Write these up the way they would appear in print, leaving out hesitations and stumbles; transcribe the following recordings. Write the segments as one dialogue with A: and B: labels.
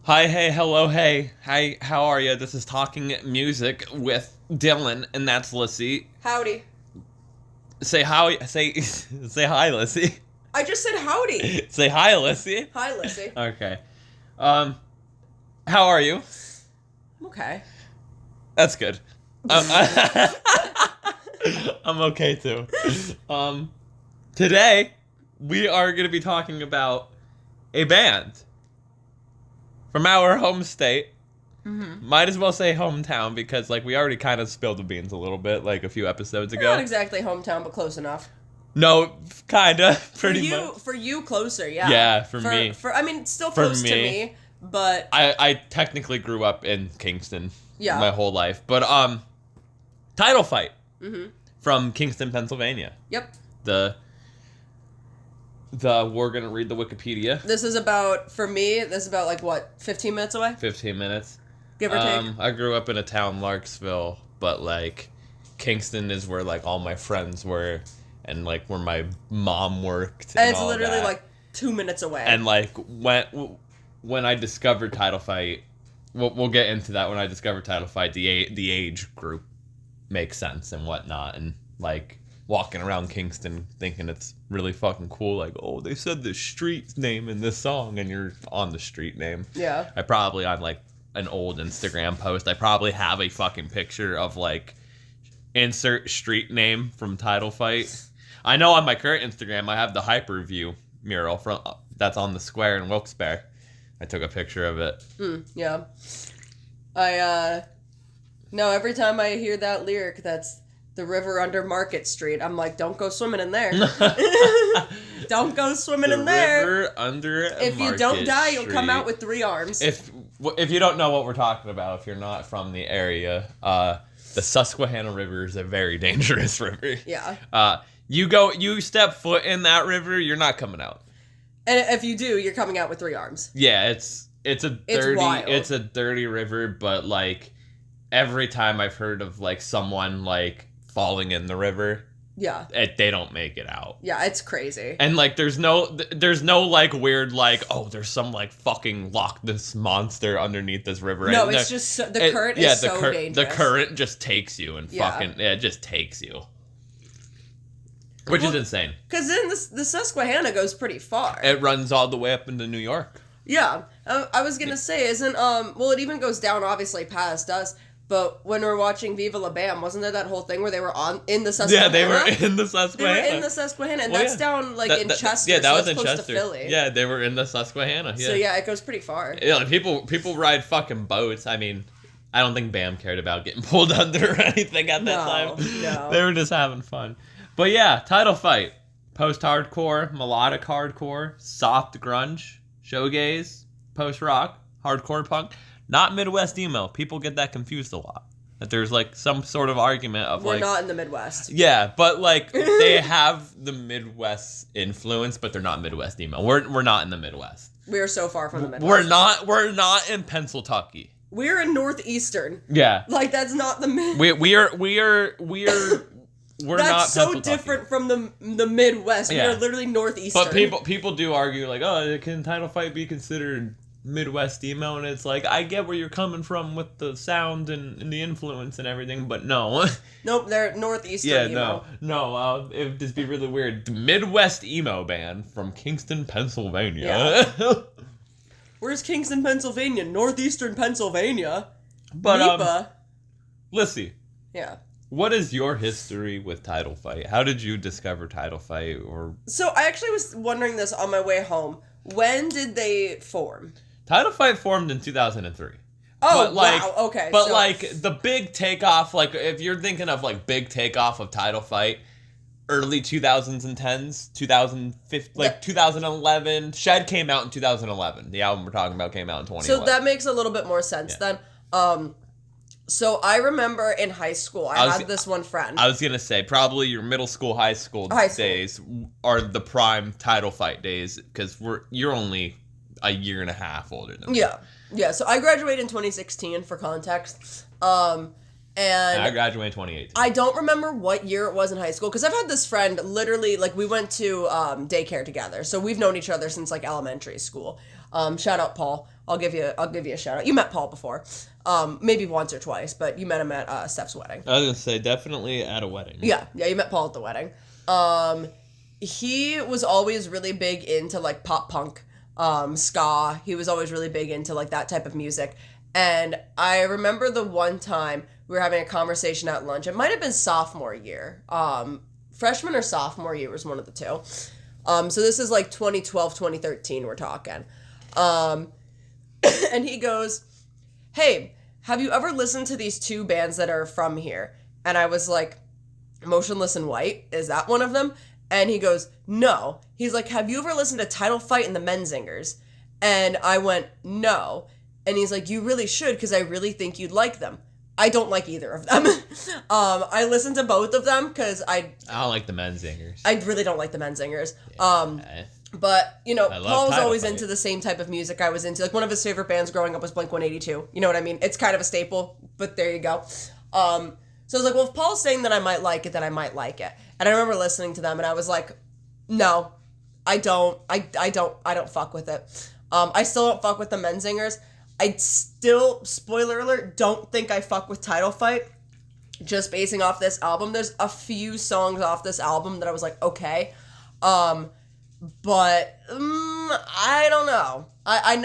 A: Hi, hey, hello, hey. Hi, how are you? This is Talking Music with Dylan, and that's Lyssie.
B: Howdy.
A: Say hi, say hi, Lyssie.
B: I just said howdy.
A: Say hi, Lyssie.
B: Hi, Lissy.
A: Okay. How are you?
B: I'm okay.
A: That's good. I'm okay too. Today we are going to be talking about a band from our home state.
B: Mm-hmm.
A: Might as well say hometown because, we already kind of spilled the beans a little bit, a few episodes ago.
B: Not exactly hometown, but close enough.
A: No, kinda, pretty much.
B: For you, closer, yeah.
A: Yeah, for me.
B: I mean, it's still close to me, but
A: I technically grew up in Kingston.
B: Yeah.
A: My whole life, but Title Fight.
B: Mm-hmm.
A: From Kingston, Pennsylvania.
B: Yep.
A: We're gonna read the Wikipedia.
B: This is about 15 minutes away?
A: 15 minutes.
B: Give or take.
A: I grew up in a town, Larksville, but Kingston is where all my friends were, and where my mom worked.
B: And it's literally 2 minutes away.
A: And when I discovered Title Fight, we'll get into that. When I discovered Title Fight, the age group makes sense and whatnot, and walking around Kingston thinking it's really fucking cool, they said the street name in this song, and you're on the street name.
B: Yeah.
A: I probably on an old Instagram post, I probably have a fucking picture of insert street name from Title Fight. I know on my current Instagram I have the Hyperview mural from that's on the square in Wilkes-Barre. I took a picture of it.
B: Yeah. No, every time I hear that lyric, that's the river under Market Street, I'm like, don't go swimming in there. Don't go swimming in there.
A: River under
B: If you don't die, you'll come out
A: Street.
B: with 3 arms.
A: If you don't know what we're talking about, if you're not from the area, the Susquehanna River is a very dangerous river.
B: Yeah.
A: You step foot in that river, you're not coming out.
B: And if you do, you're coming out with 3 arms.
A: Yeah, it's
B: wild.
A: It's a dirty river, but every time I've heard of someone falling in the river,
B: Yeah.
A: they don't make it out.
B: Yeah, it's crazy.
A: And there's no weird oh, there's some fucking Loch Ness monster underneath this river.
B: No,
A: And
B: it's just the current is so dangerous.
A: The current just takes you and it just takes you. Which is insane.
B: Because then the Susquehanna goes pretty far.
A: It runs all the way up into New York.
B: Yeah. I was going to say, it even goes down obviously past us. But when we're watching Viva La Bam, wasn't there that whole thing where they were in the Susquehanna?
A: Yeah, they were in the Susquehanna.
B: They were in the Susquehanna, and that's down in Chester.
A: Yeah, that
B: so
A: was
B: that's
A: in
B: close
A: Chester.
B: To Philly.
A: Yeah, they were in the Susquehanna. Yeah.
B: So yeah, it goes pretty far.
A: Yeah, people ride fucking boats. I mean, I don't think Bam cared about getting pulled under or anything at that time.
B: No.
A: They were just having fun. But yeah, Title Fight. Post-hardcore, melodic hardcore, soft grunge, showgaze, post-rock, hardcore punk. Not Midwest emo. People get that confused a lot. That there's some sort of argument of
B: we're not in the Midwest.
A: Yeah, but they have the Midwest influence, but they're not Midwest emo. We're not in the Midwest.
B: We are so far from the Midwest.
A: We're not in Pennsylvania.
B: We're in Northeastern.
A: Yeah.
B: That's not the Midwest.
A: We're
B: That's
A: not
B: so different from the Midwest.
A: Yeah.
B: We are literally Northeastern.
A: But people do argue can Title Fight be considered Midwest emo? And it's I get where you're coming from with the sound and the influence and everything, but no.
B: Nope, they're Northeastern emo.
A: No, it would just be really weird. The Midwest emo band from Kingston, Pennsylvania.
B: Yeah. Where's Kingston, Pennsylvania? Northeastern Pennsylvania.
A: But
B: Nipa.
A: Lissy.
B: Yeah.
A: What is your history with Title Fight? How did you discover Title Fight?
B: So I actually was wondering this on my way home. When did they form?
A: Title Fight formed in 2003.
B: Oh, wow, okay.
A: But the big takeoff, if you're thinking of big takeoff of Title Fight, early 2000s and 10s, 2015, 2011. Shed came out in 2011. The album we're talking about came out in 2011.
B: So that makes a little bit more sense then. So I remember in high school, I had this one friend.
A: I was going to say, probably your middle school, high school days are the prime Title Fight days, because you're only a year and a half older than me.
B: Yeah, so I graduated in 2016, for context. And
A: I graduated in 2018.
B: I don't remember what year it was in high school, because I've had this friend, literally, we went to daycare together, so we've known each other since, elementary school. Shout out, Paul. I'll give you a shout out. You met Paul before, maybe once or twice, but you met him at Steph's wedding.
A: I was gonna say definitely at a wedding.
B: Yeah, you met Paul at the wedding. He was always really big into like pop punk, ska. He was always really big into like that type of music. And I remember the one time we were having a conversation at lunch. It might have been sophomore year. Freshman or sophomore year was one of the two. So this is like 2012, 2013 we're talking. And he goes, hey, have you ever listened to these two bands that are from here? And I was like, Motionless in White, is that one of them? And he goes, no. He's like, have you ever listened to Title Fight and the Menzingers? And I went, no. And he's like, you really should, because I really think you'd like them. I don't like either of them. I listened to both of them because I
A: don't like the Menzingers.
B: I really don't like the Menzingers.
A: Yeah.
B: But, you know, Paul was always
A: Fight.
B: into the same type of music I was into. Like, one of his favorite bands growing up was Blink-182. You know what I mean? It's kind of a staple, but there you go. So I was like, well, if Paul's saying that I might like it, then I might like it. And I remember listening to them, and I was like, no, I don't fuck with it. I still don't fuck with the Menzingers. I still, spoiler alert, don't think I fuck with Title Fight. Just basing off this album. There's a few songs off this album that I was like, okay. But I don't know.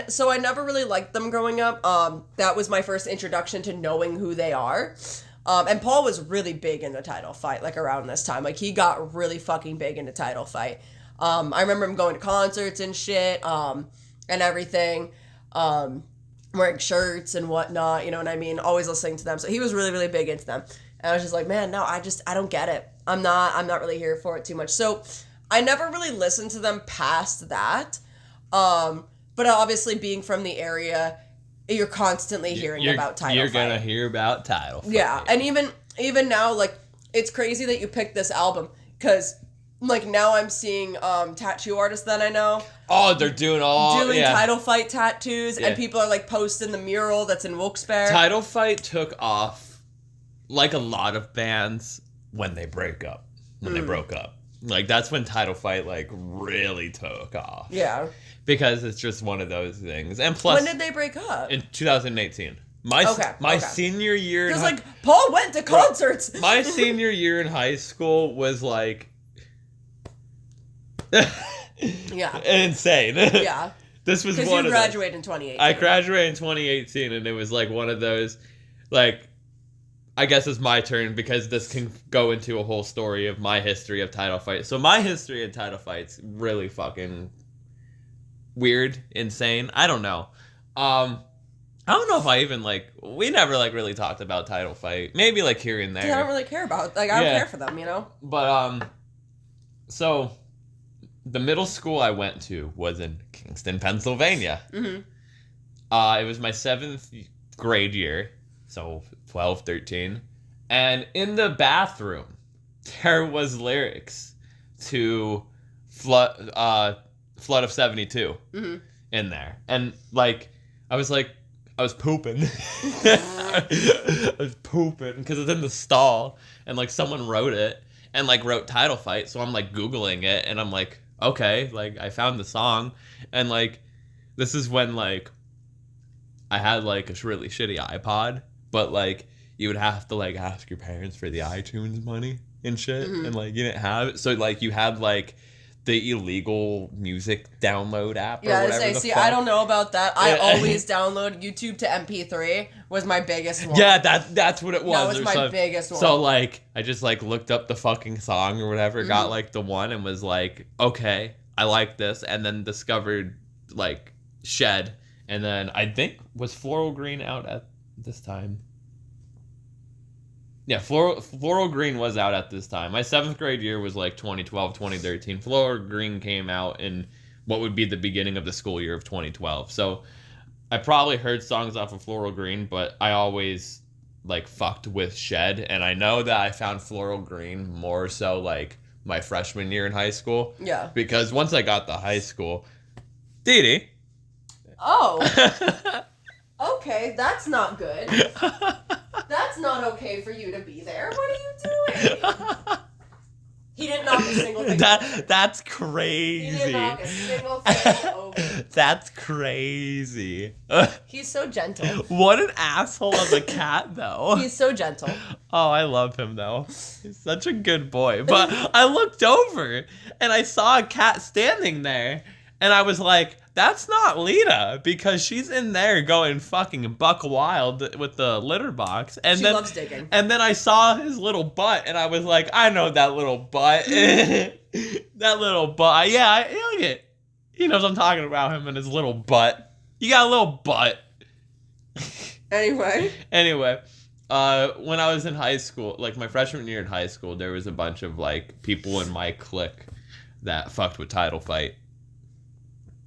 B: So I never really liked them growing up. That was my first introduction to knowing who they are. And Paul was really big into Title Fight, like around this time. Like, he got really fucking big into Title Fight. I remember him going to concerts and shit, and everything. Wearing shirts and whatnot, you know what I mean? Always listening to them. So he was really, really big into them. And I was just like, man, no, I don't get it. I'm not really here for it too much. So I never really listened to them past that. But obviously being from the area, you're constantly hearing about Title Fight.
A: You're gonna hear about Title Fight.
B: Yeah, and even now, like, it's crazy that you picked this album, because, like, now I'm seeing tattoo artists that I know.
A: Oh, they're doing
B: Title Fight tattoos, and people are, like, posting the mural that's in Wilkes-Barre.
A: Title Fight took off, like a lot of bands, when they broke up. Like, that's when Title Fight, like, really took off.
B: Yeah.
A: Because it's just one of those things. And plus...
B: When did they break up?
A: In 2018. My senior year...
B: Because, like, Paul went to concerts.
A: Bro, my senior year in high school was, like...
B: yeah.
A: Insane.
B: Yeah.
A: This was one of
B: Because you graduated in 2018.
A: I graduated in 2018, and it was, like, one of those, like... I guess it's my turn, because this can go into a whole story of my history of Title Fight. So my history of Title Fight's really fucking weird, insane. I don't know. I don't know if I even, like... We never, like, really talked about Title Fight. Maybe, like, here and there.
B: I don't really care about... Like, I don't care for them, you know?
A: But, so... The middle school I went to was in Kingston, Pennsylvania. Mm-hmm. It was my 7th grade year. So 12, 13. And in the bathroom, there was lyrics to Flood of 72 in there. And, like, I was pooping. I was pooping because it's in the stall. And, like, someone wrote it and, like, wrote Title Fight. So I'm, like, Googling it. And I'm like, okay, like, I found the song. And, like, this is when, like, I had, like, a really shitty iPod. But, like, you would have to, like, ask your parents for the iTunes money and shit. And, like, you didn't have it. So, like, you had, like, the illegal music download app or whatever the fuck.
B: I don't know about that. I always download YouTube to MP3 was my biggest one.
A: Yeah, that's what it was.
B: That was my biggest one.
A: So, like, I just, like, looked up the fucking song or whatever, got, like, the one and was like, okay, I like this. And then discovered, like, Shed. And then I think, was Floral Green out at this time? Yeah, Floral Green was out at this time. My 7th grade year was like 2012, 2013. Floral Green came out in what would be the beginning of the school year of 2012. So I probably heard songs off of Floral Green, but I always like fucked with Shed. And I know that I found Floral Green more so like my freshman year in high school.
B: Yeah.
A: Because once I got to hhigh school, Dee Dee.
B: Oh. Okay, that's not good. That's not okay for you to be there. What are you doing? He didn't knock a single thing over.
A: That's
B: He
A: crazy.
B: didn't knock a single thing over.
A: That's crazy.
B: He's so gentle.
A: What an asshole of a cat, though.
B: He's so gentle.
A: Oh, I love him, though. He's such a good boy. But I looked over, and I saw a cat standing there, and I was like, that's not Lita, because she's in there going fucking buck wild with the litter box. And
B: She
A: then,
B: loves digging.
A: And then I saw his little butt, and I was like, I know that little butt. That little butt. Yeah, look at it. He knows I'm talking about him and his little butt. You got a little butt.
B: Anyway,
A: when I was in high school, like my freshman year in high school, there was a bunch of like people in my clique that fucked with Title Fight.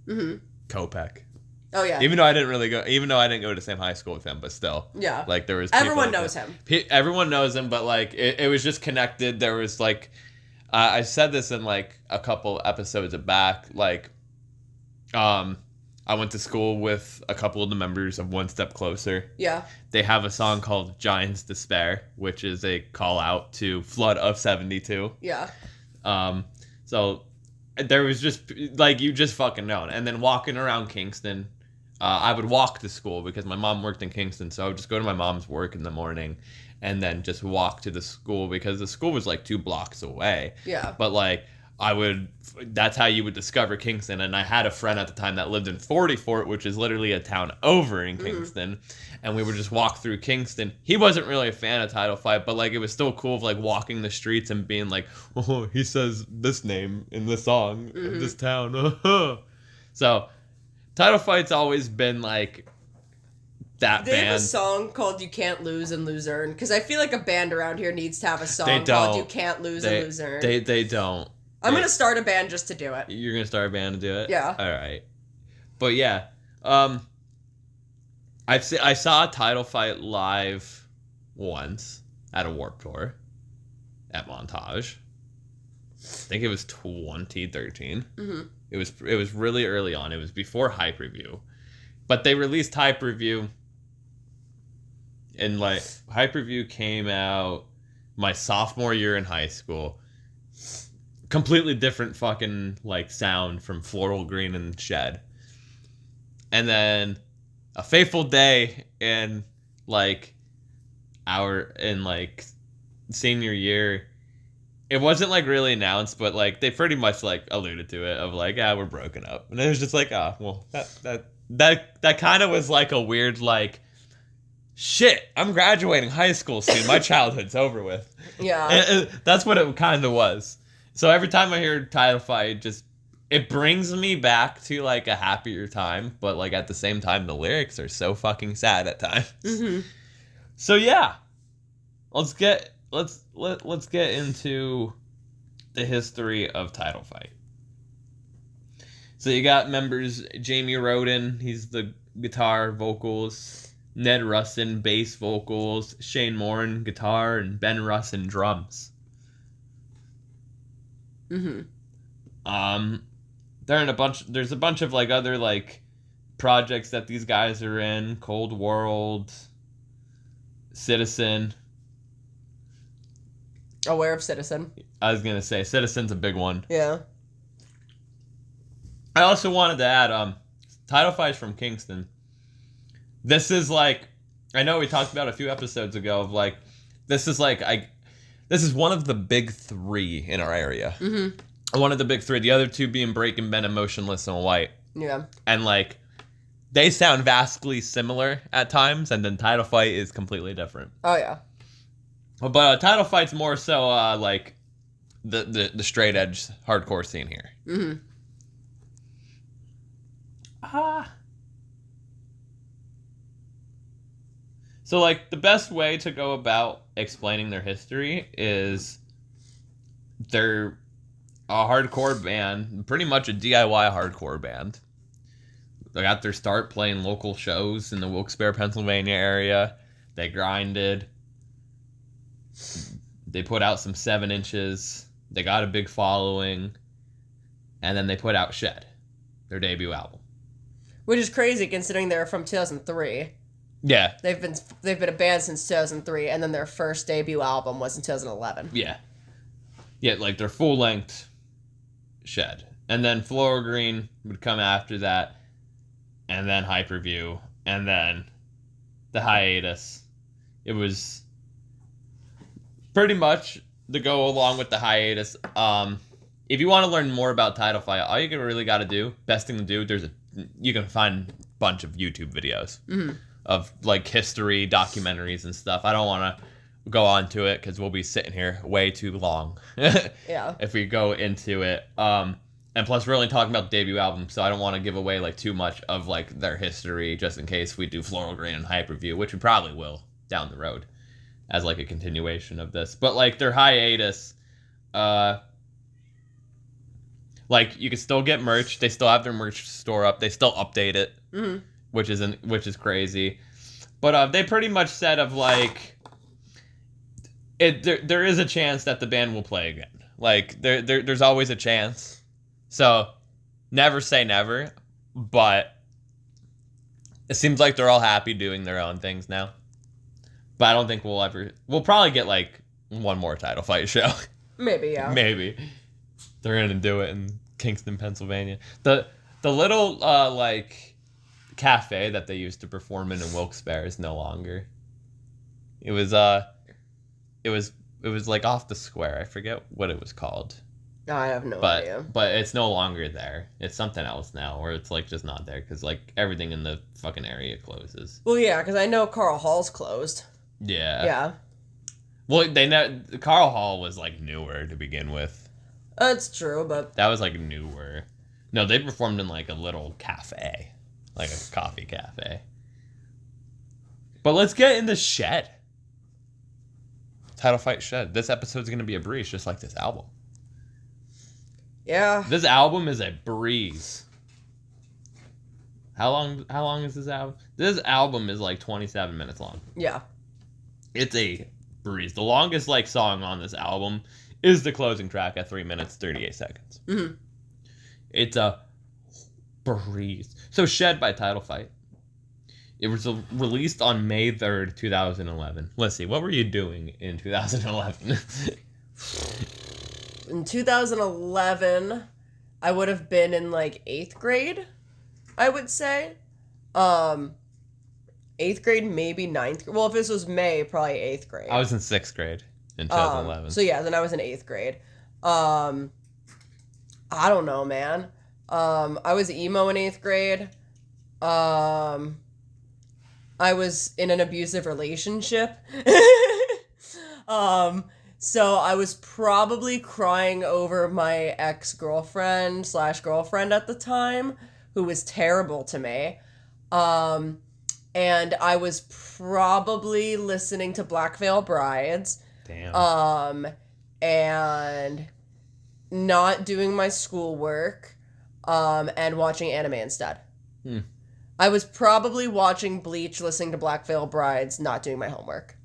B: mm-hmm.
A: Kopech.
B: Oh yeah.
A: Even though I didn't go to the same high school with him, but still.
B: Yeah.
A: Like there was
B: Everyone knows him.
A: Everyone knows him, but like it was just connected. There was like I said this in like a couple episodes back, like I went to school with a couple of the members of One Step Closer.
B: Yeah.
A: They have a song called Giants Despair, which is a call out to Flood of 72.
B: Yeah.
A: So there was just, like, you just fucking know. And then walking around Kingston, I would walk to school because my mom worked in Kingston. So I would just go to my mom's work in the morning and then just walk to the school because the school was like 2 blocks away.
B: Yeah.
A: But like, that's how you would discover Kingston. And I had a friend at the time that lived in 40 Fort, which is literally a town over in Kingston. Mm-hmm. And we would just walk through Kingston. He wasn't really a fan of Title Fight, but like it was still cool of like walking the streets and being like, oh, he says this name in the song of this town. So Title Fight's always been like that
B: they
A: band.
B: Have a song called You Can't Lose and Lose Earn, because I feel like a band around here needs to have a song called You Can't Lose and Lose Earn.
A: They don't.
B: I'm going to start a band just to do it.
A: You're going to start a band to do it?
B: Yeah.
A: All right. But yeah, I saw Title Fight live once at a Warped Tour at Montage. I think it was 2013. Mm-hmm. It was really early on. It was before Hype Review. But they released Hype Review, and like Hype Review came out my sophomore year in high school. Completely different fucking like sound from Floral Green and Shed. And then A Fateful Day in like senior year, it wasn't like really announced, but like they pretty much like alluded to it of like, yeah, we're broken up. And it was just like, oh, well, that kind of was like a weird like, shit, I'm graduating high school soon. My childhood's over with.
B: Yeah.
A: And that's what it kind of was. So every time I hear Title Fight, it brings me back to like a happier time, but like at the same time, the lyrics are so fucking sad at times. Mm-hmm. So yeah, let's get into the history of Title Fight. So you got members Jamie Roden, he's the guitar vocals, Ned Russin bass vocals, Shane Morin guitar, and Ben Russin drums.
B: Mm-hmm.
A: There's a bunch of like other like projects that these guys are in. Cold World, Citizen.
B: Aware of Citizen.
A: I was gonna say Citizen's a big one.
B: Yeah.
A: I also wanted to add Title Fight's from Kingston. This is like, I know we talked about a few episodes ago of like, this is one of the big 3 in our area. Mm-hmm. One of the big 3. The other 2 being Breaking Ben and Motionless and White. Yeah. And like, they sound vastly similar at times, and then Title Fight is completely different.
B: Oh yeah.
A: But Title Fight's more so like the straight edge hardcore scene here. Mm-hmm. So like the best way to go about explaining their history is they're a hardcore band, pretty much a DIY hardcore band. They got their start playing local shows in the Wilkes-Barre, Pennsylvania area. They grinded. They put out some 7 inches. They got a big following. And then they put out Shed, their debut album.
B: Which is crazy considering they're from 2003.
A: Yeah.
B: They've been a band since 2003, and then their first debut album was in 2011.
A: Yeah. Yeah, like their full length Shed. And then Floral Green would come after that. And then Hyperview. And then the hiatus. It was pretty much to go along with the hiatus. If you want to learn more about Title Fight, all you really got to do, best thing to do, you can find a bunch of YouTube videos of like history, documentaries, and stuff. I don't want to go on to it because we'll be sitting here way too long.
B: Yeah.
A: If we go into it. And plus, we're only talking about the debut album, so I don't want to give away like too much of like their history, just in case we do Floral Green and Hyperview, which we probably will down the road as like a continuation of this. But like their hiatus, like you can still get merch. They still have their merch store up. They still update it, which is crazy. But they pretty much said of like there is a chance that the band will play again. Like there's always a chance. So, never say never, but it seems like they're all happy doing their own things now. But I don't think we'll probably get like one more Title Fight show. Maybe, yeah. Maybe. They're going to do it in Kingston, Pennsylvania. The little like cafe that they used to perform in Wilkes-Barre is no longer. It was like off the square. I forget what it was called.
B: I have no idea.
A: But it's no longer there. It's something else now, or it's like just not there because like everything in the fucking area closes.
B: Well, yeah, because I know Carl Hall's closed.
A: Yeah.
B: Yeah.
A: Well, Carl Hall was like newer to begin with.
B: That's true, but
A: that was like newer. No, they performed in like a little cafe, like a coffee cafe. But let's get in the Shed. Title Fight Shed. This episode's gonna be a breeze, just like this album.
B: Yeah.
A: This album is a breeze. How long is this album? This album is like 27 minutes long.
B: Yeah.
A: It's a breeze. The longest like song on this album is the closing track at 3 minutes 38 seconds. Mm-hmm. It's a breeze. So Shed by Title Fight. It was released on May 3rd, 2011. Let's see, what were you doing in 2011?
B: In 2011, I would have been in like 8th grade, I would say. 8th grade, maybe 9th grade. Well, if this was May, probably 8th grade.
A: I was in 6th grade in 2011.
B: So yeah, then I was in 8th grade. I don't know, man. I was emo in 8th grade. I was in an abusive relationship. So I was probably crying over my ex-girlfriend / girlfriend at the time, who was terrible to me. And I was probably listening to Black Veil Brides.
A: Damn.
B: And not doing my schoolwork, and watching anime instead. I was probably watching Bleach, listening to Black Veil Brides, not doing my homework.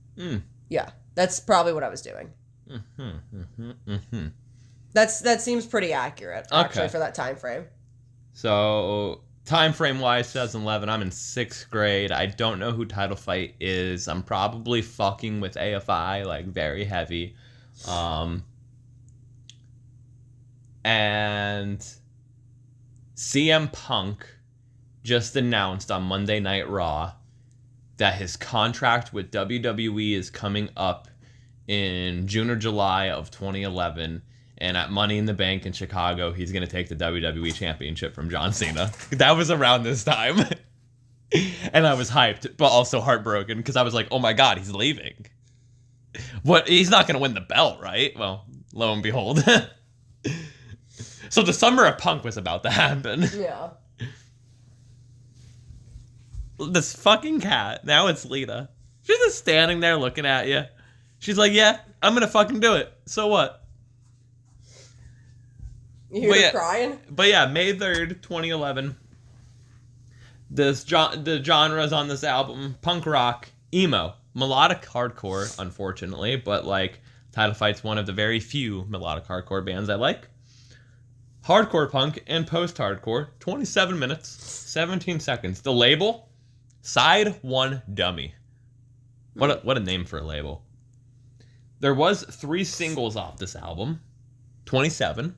B: Yeah, that's probably what I was doing. That seems pretty accurate, actually, for that time frame.
A: So, time frame wise, 2011, I'm in 6th grade. I don't know who Title Fight is. I'm probably fucking with AFI, like, very heavy. And CM Punk just announced on Monday Night Raw that his contract with WWE is coming up in June or July of 2011, and at Money in the Bank in Chicago, he's going to take the WWE Championship from John Cena. That was around this time. And I was hyped, but also heartbroken, because I was like, oh my god, he's leaving. What? He's not going to win the belt, right? Well, lo and behold. So the summer of Punk was about to happen.
B: Yeah.
A: This fucking cat, now it's Lita. She's just standing there looking at you. She's like, yeah, I'm gonna fucking do it. So what?
B: You hear her crying?
A: But yeah, May 3rd, 2011. The genres on this album: punk rock, emo, melodic hardcore, unfortunately, but like Title Fight's one of the very few melodic hardcore bands I like. Hardcore punk and post-hardcore, 27 minutes, 17 seconds. The label, Side 1 Dummy. What a name for a label. There was 3 singles off this album. 27,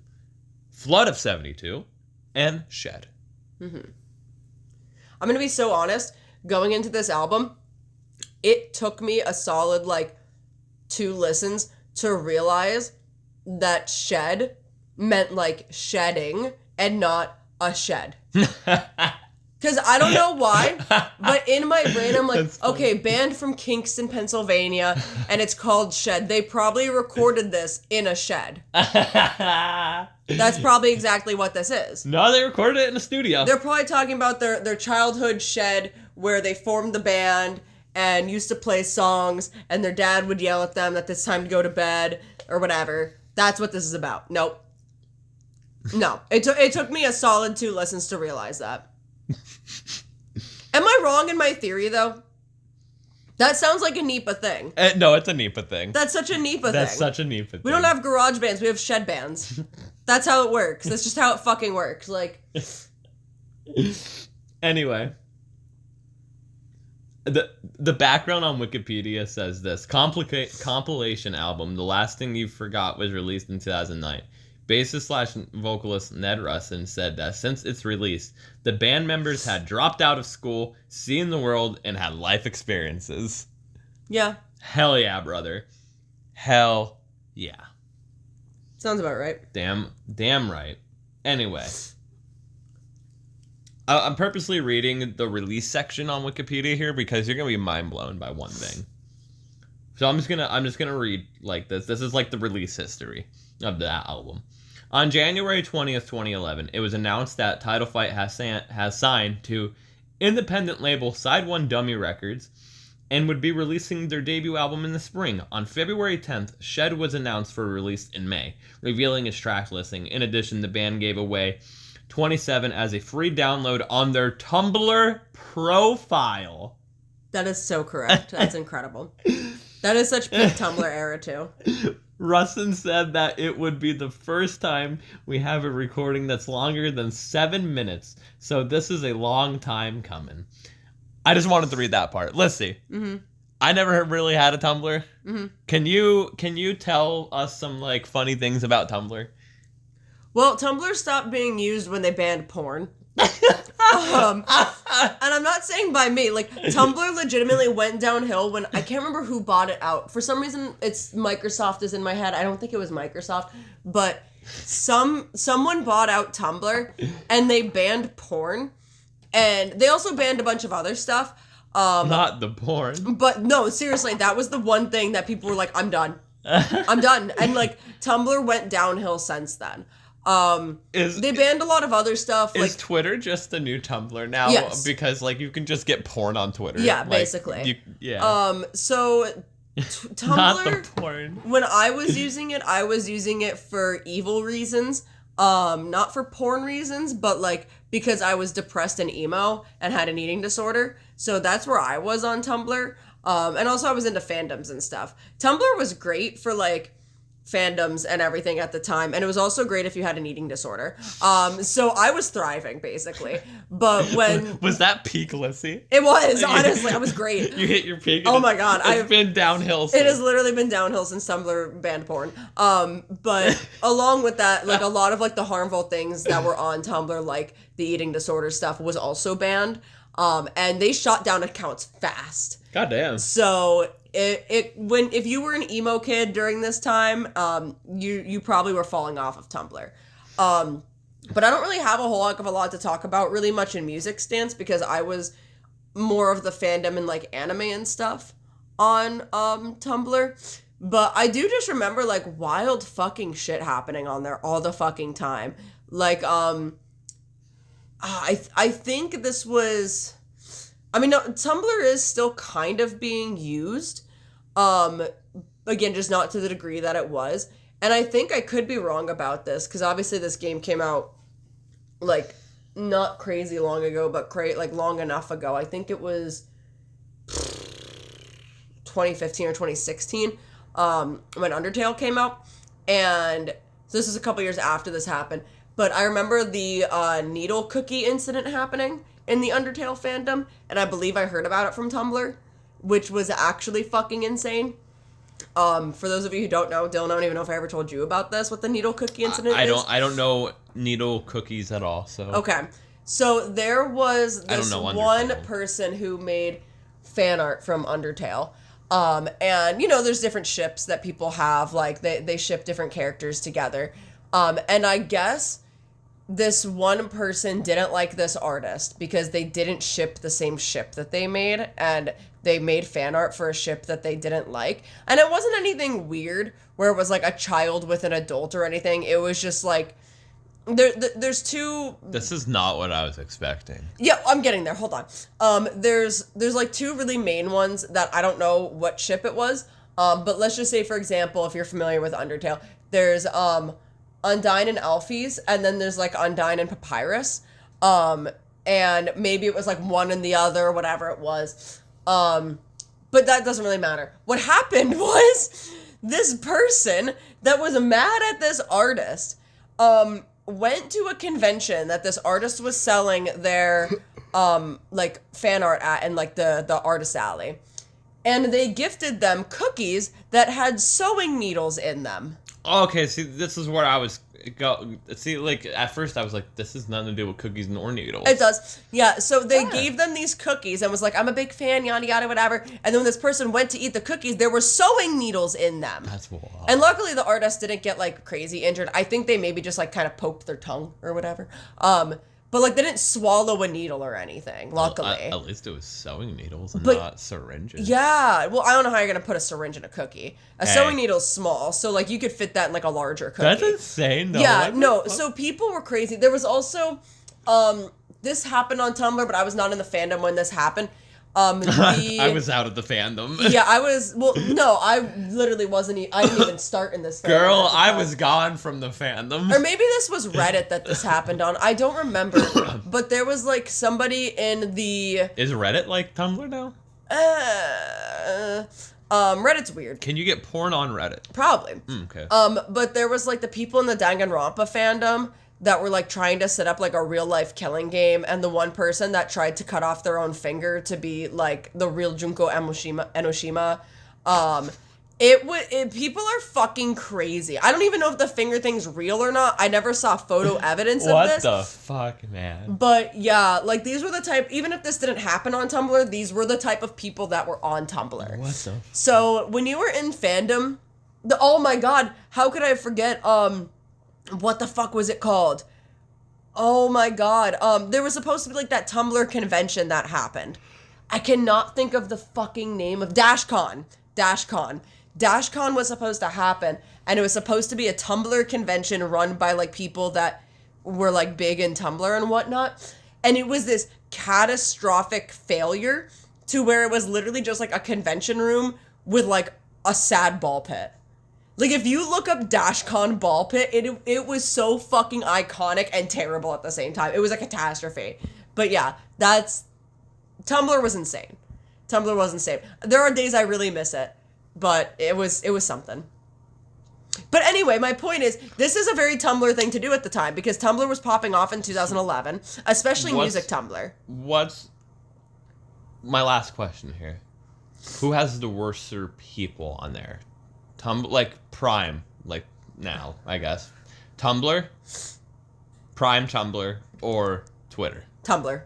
A: Flood of 72, and Shed.
B: I'm going to be so honest. Going into this album, it took me a solid, 2 listens to realize that shed meant, shedding and not a shed. Because I don't know why, but in my brain, I'm like, okay, band from Kingston, Pennsylvania, and it's called Shed. They probably recorded this in a shed. That's probably exactly what this is.
A: No, they recorded it in a studio.
B: They're probably talking about their childhood shed where they formed the band and used to play songs, and their dad would yell at them that it's time to go to bed or whatever. That's what this is about. Nope. No. It took me a solid 2 listens to realize that. Am I wrong in my theory, though? That sounds like a NEPA thing.
A: No, it's a NEPA thing.
B: That's such a NEPA thing.
A: That's such a NEPA thing.
B: We don't have garage bands, we have shed bands. That's how it works. That's just how it fucking works.
A: Anyway. The background on Wikipedia says this. Compilation album, The Last Thing You Forgot, was released in 2009. Bassist/vocalist Ned Russin said that since its release, the band members had dropped out of school, seen the world, and had life experiences.
B: Yeah.
A: Hell yeah, brother. Hell yeah.
B: Sounds about right.
A: Damn right. Anyway. I'm purposely reading the release section on Wikipedia here because you're going to be mind blown by one thing. So I'm just gonna read this. This is the release history of that album. On January 20th, 2011, it was announced that Title Fight has signed to independent label Side One Dummy Records and would be releasing their debut album in the spring. On February 10th, Shed was announced for release in May, revealing its track listing. In addition, the band gave away 27 as a free download on their Tumblr profile.
B: That is so correct. That's incredible. That is such peak Tumblr era, too.
A: Rustin said that it would be the first time we have a recording that's longer than 7 minutes, so this is a long time coming. I just wanted to read that part. Let's see. Mm-hmm. I never really had a Tumblr. Mm-hmm. Can you tell us some funny things about Tumblr?
B: Well, Tumblr stopped being used when they banned porn. And I'm not saying by me. Tumblr legitimately went downhill when I can't remember who bought it out. For some reason, it's Microsoft is in my head. I don't think it was Microsoft, but someone bought out Tumblr and they banned porn, and they also banned a bunch of other stuff.
A: Not the porn.
B: But no, seriously, that was the one thing that people were like, "I'm done, I'm done," and Tumblr went downhill since then. They banned a lot of other stuff.
A: Is Twitter just the new Tumblr now?
B: Yes.
A: Because you can just get porn on Twitter.
B: Yeah, basically. So Tumblr.
A: Not the porn.
B: When I was using it for evil reasons. Not for porn reasons, but because I was depressed and emo and had an eating disorder. So that's where I was on Tumblr. And also I was into fandoms and stuff. Tumblr was great for fandoms and everything at the time, and it was also great if you had an eating disorder. So I was thriving basically. But when
A: was that peak Lyssie?
B: It was, honestly, I was great.
A: You hit your peak.
B: Oh my god,
A: it's been downhill since.
B: It has literally been downhill since Tumblr banned porn. But along with that, a lot of the harmful things that were on Tumblr, like the eating disorder stuff, was also banned. And they shot down accounts fast.
A: God damn.
B: So if you were an emo kid during this time, you probably were falling off of Tumblr. But I don't really have a whole heck of a lot to talk about really much in music stance because I was more of the fandom and anime and stuff on Tumblr. But I do just remember wild fucking shit happening on there all the fucking time. I think this was, no, Tumblr is still kind of being used. Again, just not to the degree that it was. And I think I could be wrong about this, because obviously this game came out, not crazy long ago, but long enough ago. I think it was 2015 or 2016, when Undertale came out. And so this is a couple years after this happened. But I remember the needle cookie incident happening in the Undertale fandom, and I believe I heard about it from Tumblr, which was actually fucking insane. For those of you who don't know, Dylan, I don't even know if I ever told you about this, what the needle cookie incident is.
A: I don't know needle cookies at all, so.
B: Okay. So there was this one person who made fan art from Undertale. And, you know, there's different ships that people have, like, they ship different characters together. And I guess this one person didn't like this artist because they didn't ship the same ship that they made, and they made fan art for a ship that they didn't like. And it wasn't anything weird where it was like a child with an adult or anything. It was just like there's two.
A: This is not what I was expecting.
B: Yeah, I'm getting there. Hold on. There's like two really main ones that I don't know what ship it was. But let's just say, for example, if you're familiar with Undertale, there's Undyne and Alphys, and then there's like Undyne and Papyrus. And maybe it was like one and the other, whatever it was. But that doesn't really matter. What happened was this person that was mad at this artist, went to a convention that this artist was selling their, like fan art at in like the artist alley. And they gifted them cookies that had sewing needles in them.
A: Okay, see, this is where I was like, at first I was like, this has nothing to do with cookies nor needles.
B: It does. Yeah, so they gave them these cookies and was like, I'm a big fan, yada, yada, whatever. And then when this person went to eat the cookies, there were sewing needles in them.
A: That's wild.
B: And luckily the artist didn't get, like, crazy injured. I think they maybe just, like, kind of poked their tongue or whatever. But, like, they didn't swallow a needle or anything, luckily.
A: At least it was sewing needles and not syringes.
B: Yeah. Well, I don't know how you're going to put a syringe in a cookie. A sewing needle's small, so, like, you could fit that in, like, a larger cookie.
A: That's insane, though.
B: Yeah, no. So people were crazy. There was also, this happened on Tumblr, but I was not in the fandom when this happened.
A: I was out of the fandom.
B: Yeah, I was. Well, no, I literally wasn't. I didn't even start in this fandom.
A: Girl, I was gone from the fandom.
B: Or maybe this was Reddit that this happened on. I don't remember. But there was like somebody in the.
A: Is Reddit like Tumblr now?
B: Reddit's weird.
A: Can you get porn on Reddit?
B: Probably.
A: Okay.
B: But there was like the people in the Danganronpa fandom that were like trying to set up like a real life killing game, and the one person that tried to cut off their own finger to be like the real Junko Enoshima. People are fucking crazy. I don't even know if the finger thing's real or not. I never saw photo evidence of this.
A: What the fuck, man?
B: But yeah, like these were the type, even if this didn't happen on Tumblr, these were the type of people that were on Tumblr.
A: What the
B: So when you were in fandom, oh my god, how could I forget, what the fuck was it called? Oh my god. There was supposed to be like that Tumblr convention that happened. I cannot think of the fucking name of DashCon. DashCon was supposed to happen, and it was supposed to be a Tumblr convention run by like people that were like big in Tumblr and whatnot. And it was this catastrophic failure to where it was literally just like a convention room with like a sad ball pit. Like, if you look up DashCon ball pit, it was so fucking iconic and terrible at the same time. It was a catastrophe. But yeah, Tumblr was insane. Tumblr was insane. There are days I really miss it, but it was something. But anyway, my point is, this is a very Tumblr thing to do at the time, because Tumblr was popping off in 2011, especially music Tumblr.
A: What's my last question here? Who has the worst people on there? Like Prime, like now, I guess. Tumblr, Prime Tumblr, or Twitter?
B: Tumblr.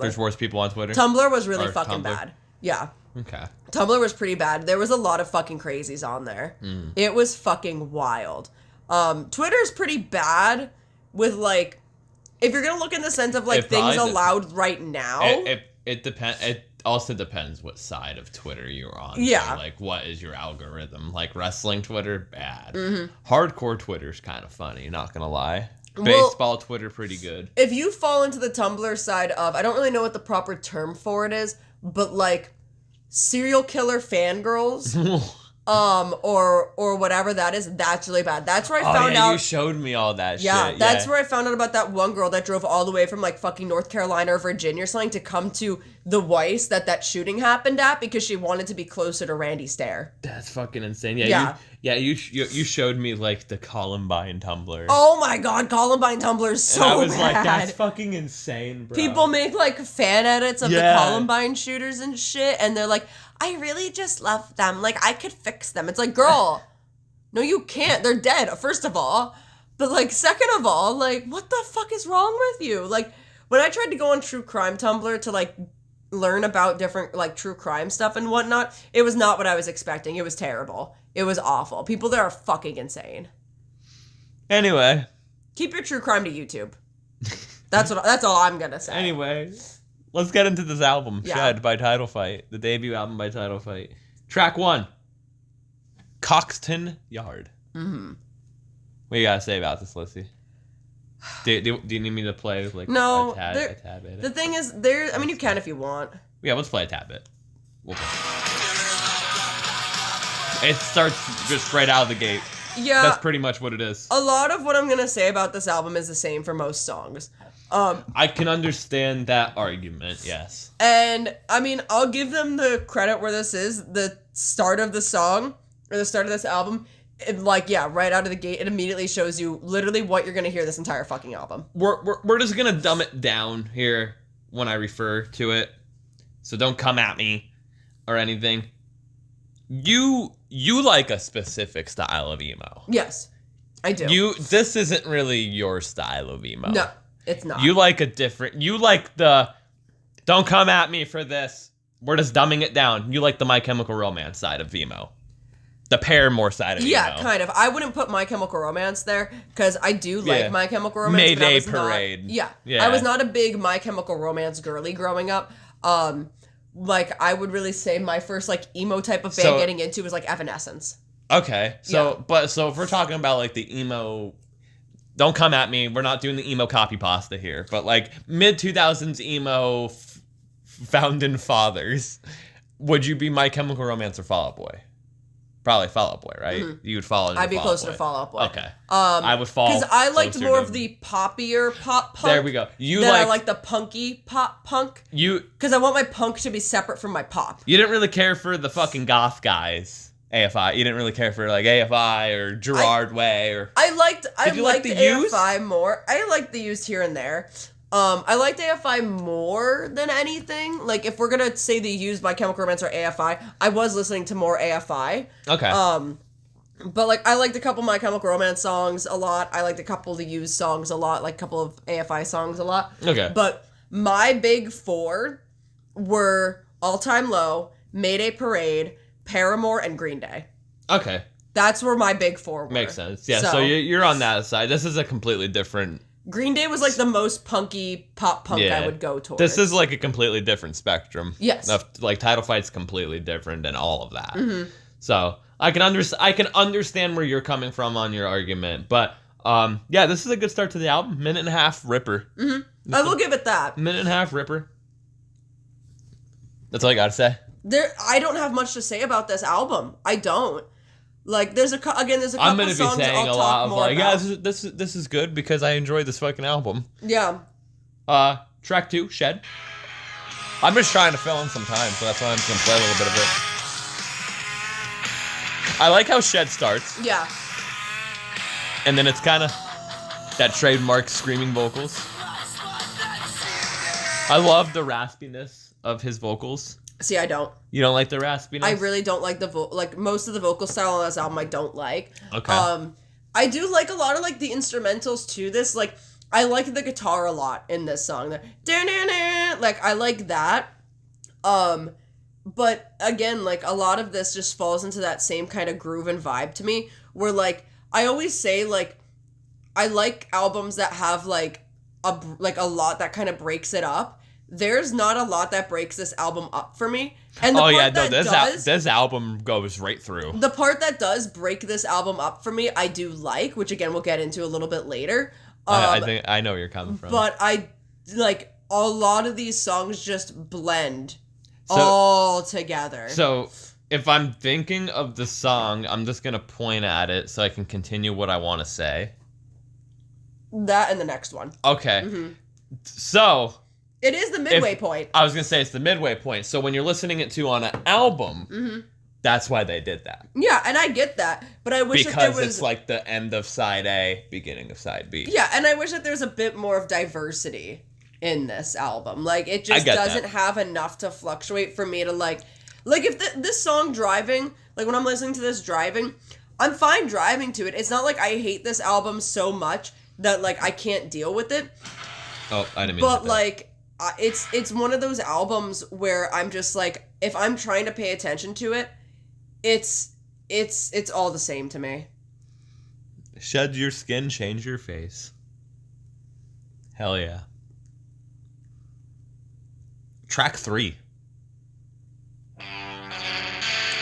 A: There's worse people on Twitter?
B: Tumblr was really fucking bad. Yeah.
A: Okay.
B: Tumblr was pretty bad. There was a lot of fucking crazies on there. It was fucking wild. Twitter's pretty bad with like, if you're gonna look in the sense of like things allowed right now.
A: It depends. It also depends what side of Twitter you're on.
B: Yeah.
A: So, like, what is your algorithm? Like, wrestling Twitter, bad. Hardcore Twitter's kind of funny, not gonna lie. Baseball Twitter, pretty good. If
B: you fall into the Tumblr side of, I don't really know what the proper term for it is, but like serial killer fangirls, or whatever that is, that's really bad. That's where I found out.
A: You showed me all that shit.
B: Yeah, that's where I found out about that one girl that drove all the way from like fucking North Carolina or Virginia or something to come to the Weiss that shooting happened at because she wanted to be closer to Randy Stair.
A: That's fucking insane. Yeah. Yeah, you showed me like the Columbine Tumblr.
B: Oh my god, Columbine Tumblr is so
A: and I was
B: bad.
A: like, that's fucking insane, bro.
B: People make like fan edits of the Columbine shooters and shit, and they're like, I really just love them. Like, I could fix them. It's like, girl, no, you can't. They're dead, first of all. But like, second of all, like, what the fuck is wrong with you? Like, when I tried to go on true crime Tumblr to like learn about different like true crime stuff and whatnot, it was not what I was expecting. It was terrible. It was awful. People there are fucking insane.
A: Anyway.
B: Keep your true crime to YouTube. That's all I'm gonna say.
A: Anyway, let's get into this album,
B: Yeah.
A: Shed by Title Fight, the debut album by Title Fight. Track 1, Coxton Yard.
B: Mm-hmm.
A: What you gotta say about this, Lissy? Do you need me to play like
B: No,
A: a tad bit?
B: the thing is, I mean, you can if you want.
A: Yeah, let's play a tad bit. We'll play. It starts just right out of the gate.
B: Yeah.
A: That's pretty much what it is.
B: A lot of what I'm gonna say about this album is the same for most songs.
A: I can understand that argument, yes.
B: And, I mean, I'll give them the credit where this is. The start of the song, or the start of this album, right out of the gate, it immediately shows you literally what you're gonna hear this entire fucking album.
A: We're just gonna dumb it down here when I refer to it. So don't come at me or anything. You like a specific style of emo.
B: Yes, I do.
A: This isn't really your style of emo.
B: No, it's not.
A: You like the don't come at me for this. We're just dumbing it down. You like the My Chemical Romance side of emo. The Paramore side of emo.
B: Yeah, kind of. I wouldn't put My Chemical Romance there, because I do like My Chemical Romance.
A: Mayday Parade.
B: Yeah.
A: Yeah.
B: I was not a big My Chemical Romance girly growing up. Like, I would really say my first, like, emo type of band getting into was, like, Evanescence.
A: Okay. So if we're talking about, like, the emo... Don't come at me. We're not doing the emo copy pasta here. But, like, mid-2000s emo founding fathers, would you be My Chemical Romance or Fall Out Boy? Probably Fall Out Boy, right?
B: Mm-hmm.
A: You would fall into
B: I'd be
A: Fall
B: closer
A: Out
B: to Fall Out Boy.
A: Okay. I would fall
B: because I liked
A: closer
B: more
A: to-
B: of the poppier pop punk.
A: There we go.
B: I like the punky pop punk.
A: You
B: Because I want my punk to be separate from my pop.
A: You didn't really care for the fucking goth guys. AFI. You didn't really care for like AFI or Gerard Way or
B: I liked
A: like the
B: AFI more. I liked the Used here and there. I liked AFI more than anything. Like, if we're gonna say the Used by Chemical Romance or AFI, I was listening to more AFI.
A: Okay.
B: But, like, I liked a couple of My Chemical Romance songs a lot. I liked a couple of the Used songs a lot. Like, a couple of AFI songs a lot.
A: Okay.
B: But my big four were All Time Low, Mayday Parade, Paramore, and Green Day.
A: Okay.
B: That's where my big four were.
A: Makes sense. Yeah, so you're on that side. This is a completely different...
B: Green Day was, like, the most punky pop punk I would go towards.
A: This is, like, a completely different spectrum.
B: Yes.
A: Like, Title Fight's completely different and all of that. Mm-hmm. So, I can understand where you're coming from on your argument. But, yeah, this is a good start to the album. Minute and a half ripper.
B: Mm-hmm. I will give it that.
A: Minute and a half ripper. That's all you gotta say?
B: I don't have much to say about this album. I don't. Like, there's a couple
A: I'm gonna be
B: songs
A: saying
B: I'll
A: a lot
B: talk
A: of
B: more
A: like,
B: about.
A: yeah, this is good because I enjoyed this fucking album.
B: Yeah.
A: Track 2, Shed. I'm just trying to fill in some time, so that's why I'm just gonna play a little bit of it. I like how Shed starts,
B: Yeah.
A: and then it's kind of that trademark screaming vocals. I love the raspiness of his vocals.
B: See, I don't.
A: You don't like the raspiness?
B: I really don't like like, most of the vocal style on this album I don't like.
A: Okay.
B: I do like a lot of, like, the instrumentals to this. Like, I like the guitar a lot in this song. Like, I like that. But, again, like, a lot of this just falls into that same kind of groove and vibe to me, where, like, I always say, like, I like albums that have, like, a lot that kind of breaks it up. There's not a lot that breaks this album up for me. And
A: this album goes right through.
B: The part that does break this album up for me, I do like, which again we'll get into a little bit later.
A: I think I know where you're coming from.
B: But I like a lot of these songs just blend all together.
A: So if I'm thinking of the song, I'm just gonna point at it so I can continue what I want to say.
B: That and the next one.
A: Okay.
B: Mm-hmm.
A: So
B: it is the midway point.
A: I was gonna say it's the midway point. So when you're listening it to on an album,
B: mm-hmm.
A: That's why they did that.
B: Yeah, and I get that, but I wish that there was...
A: Because it's like the end of side A, beginning of side B.
B: Yeah, and I wish that there's a bit more of diversity in this album. Like, it just doesn't have enough to fluctuate for me to, like if this song Driving, like, when I'm listening to this Driving, I'm fine driving to it. It's not like I hate this album so much that, like, I can't deal with it.
A: Oh, I didn't mean
B: But, like, it's one of those albums where I'm just, like, if I'm trying to pay attention to it, it's all the same to me.
A: Shed your skin, change your face. Hell yeah. Track 3.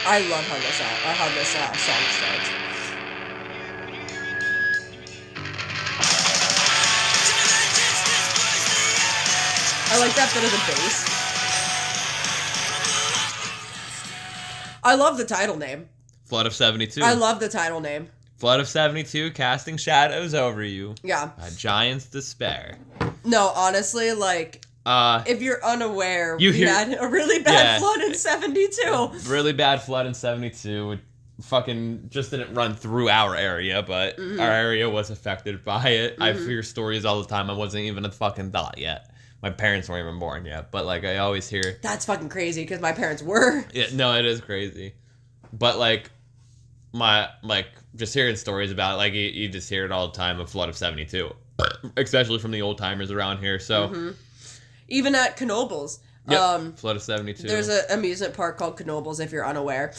B: I love how this song starts. I like that bit of the bass. I love the title name.
A: Flood of 72.
B: I love the title name.
A: Flood of 72, casting shadows over you.
B: Yeah.
A: A giant's despair.
B: No, honestly, like, if you're unaware, we had a really bad flood in 72.
A: Really bad flood in 72. It fucking just didn't run through our area, but our area was affected by it. I hear stories all the time. I wasn't even a fucking thought yet. My parents weren't even born yet, but, like, I always hear...
B: That's fucking crazy, because my parents were.
A: Yeah, no, it is crazy. But, like, just hearing stories about it, like, you just hear it all the time, a flood of 72. Especially from the old-timers around here, so...
B: Even at Knoebels.
A: Yep, flood of 72.
B: There's an amusement park called Knoebels, if you're unaware.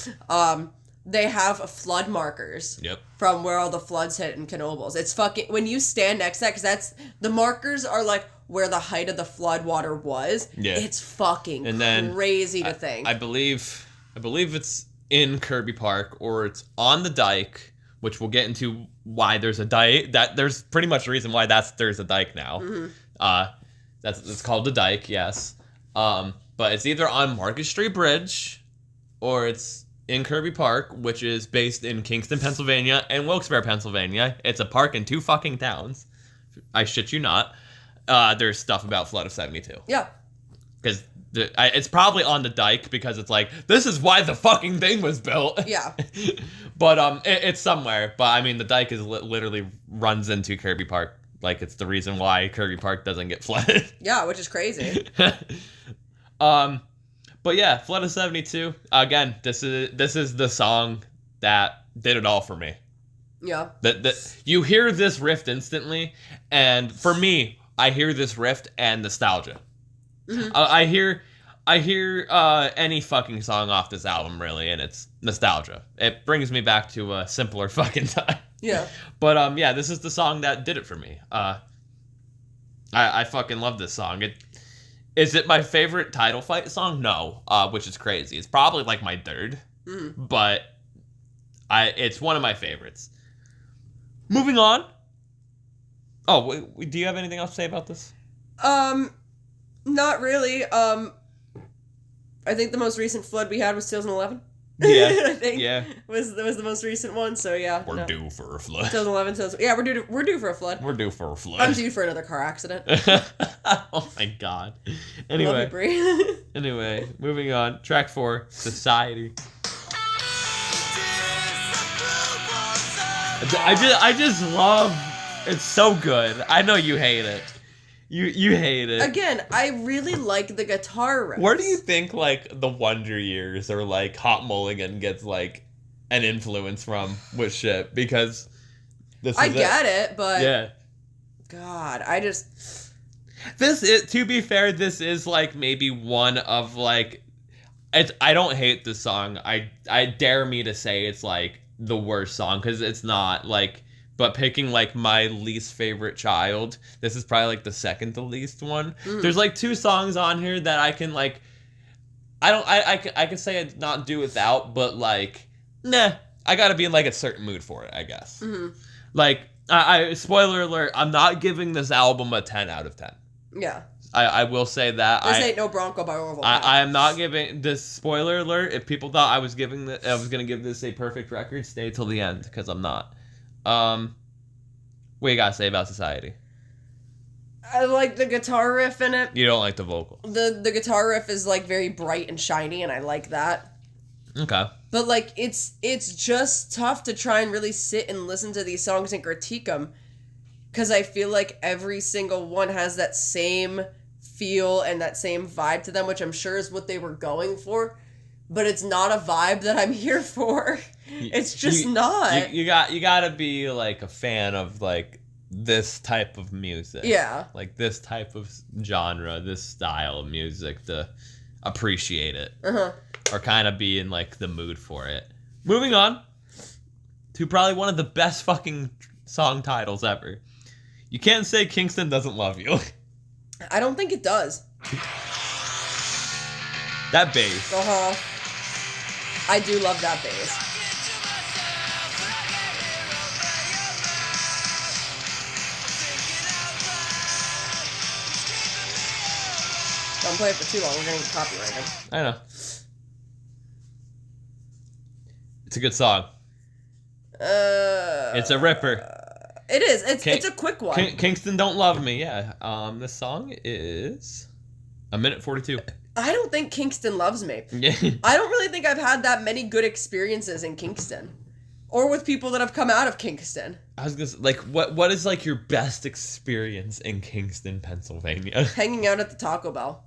B: They have flood markers.
A: Yep.
B: From where all the floods hit in Knoebels. It's fucking... When you stand next to that, because that's... The markers are, like, where the height of the flood water was.
A: Yeah.
B: It's fucking crazy to think.
A: I believe it's in Kirby Park, or it's on the dike, which we'll get into why there's a dike. There's pretty much the reason why there's a dike now. It's called the dike, yes. But it's either on Market Street Bridge, or it's in Kirby Park, which is based in Kingston, Pennsylvania, and Wilkes-Barre, Pennsylvania. It's a park in 2 fucking towns. I shit you not. There's stuff about Flood of 72.
B: Yeah.
A: Because it's probably on the dike, because it's like, this is why the fucking thing was built.
B: Yeah.
A: But it's somewhere. But, I mean, the dike is literally runs into Kirby Park. Like, it's the reason why Kirby Park doesn't get flooded.
B: Yeah, which is crazy.
A: But yeah, Flood of 72. Again, this is the song that did it all for me.
B: Yeah.
A: You hear this riff instantly, and for me, I hear this riff and nostalgia. I hear any fucking song off this album, really, and it's nostalgia. It brings me back to a simpler fucking time.
B: Yeah.
A: But yeah, this is the song that did it for me. I fucking love this song. Is it my favorite title fight song? No, which is crazy. It's probably like my third, but it's one of my favorites. Moving on. Oh, do you have anything else to say about this?
B: Not really. I think the most recent flood we had was 2011.
A: Yeah,
B: I think was the most recent one. So yeah,
A: we're due for a flood.
B: 2011, yeah, we're due for a flood.
A: We're due for a flood.
B: I'm due for another car accident.
A: Oh my god. Anyway,
B: love you, Brie.
A: Anyway, moving on. Track 4, Society. I just love. It's so good. I know you hate it. You hate it.
B: Again, I really like the guitar riffs.
A: Where do you think, like, the Wonder Years or, like, Hot Mulligan gets, like, an influence from with shit? Because
B: I get it, but...
A: Yeah.
B: God, I just...
A: To be fair, this is, like, maybe one of, like... I don't hate this song. I dare me to say it's, like, the worst song, because it's not, like... But picking, like, my least favorite child, this is probably, like, the second to least one. There's, like, 2 songs on here that I can, like... I can say I'd not do without, but, like... Nah. I gotta be in, like, a certain mood for it, I guess. Like, spoiler alert, I'm not giving this album a 10 out of 10.
B: Yeah.
A: I will say that.
B: This ain't no Bronco by Orville.
A: I am not giving this, spoiler alert, if people thought I was gonna give this a perfect record, stay till the end, because I'm not. What you gotta say about Society?
B: I like the guitar riff in it.
A: You don't like the vocal.
B: The guitar riff is, like, very bright and shiny, and I like that.
A: Okay.
B: But, like, it's just tough to try and really sit and listen to these songs and critique them. Because I feel like every single one has that same feel and that same vibe to them, which I'm sure is what they were going for. But it's not a vibe that I'm here for. It's just not.
A: You gotta be, like, a fan of, like, this type of music.
B: Yeah.
A: Like, this type of genre, this style of music to appreciate it.
B: Uh-huh.
A: Or kind of be in, like, the mood for it. Moving on to probably one of the best fucking song titles ever. You can't say Kingston doesn't love you.
B: I don't think it does.
A: That bass.
B: Uh-huh. I do love that bass. Don't play it for too long, we're gonna get copyrighted.
A: I know. It's a good song. It's a ripper.
B: It is. It's a quick one.
A: Kingston Don't Love Me, yeah. This song is a minute 42.
B: I don't think Kingston loves me.
A: Yeah.
B: I don't really think I've had that many good experiences in Kingston. Or with people that have come out of Kingston.
A: I was gonna say, like, what is, like, your best experience in Kingston, Pennsylvania?
B: Hanging out at the Taco Bell.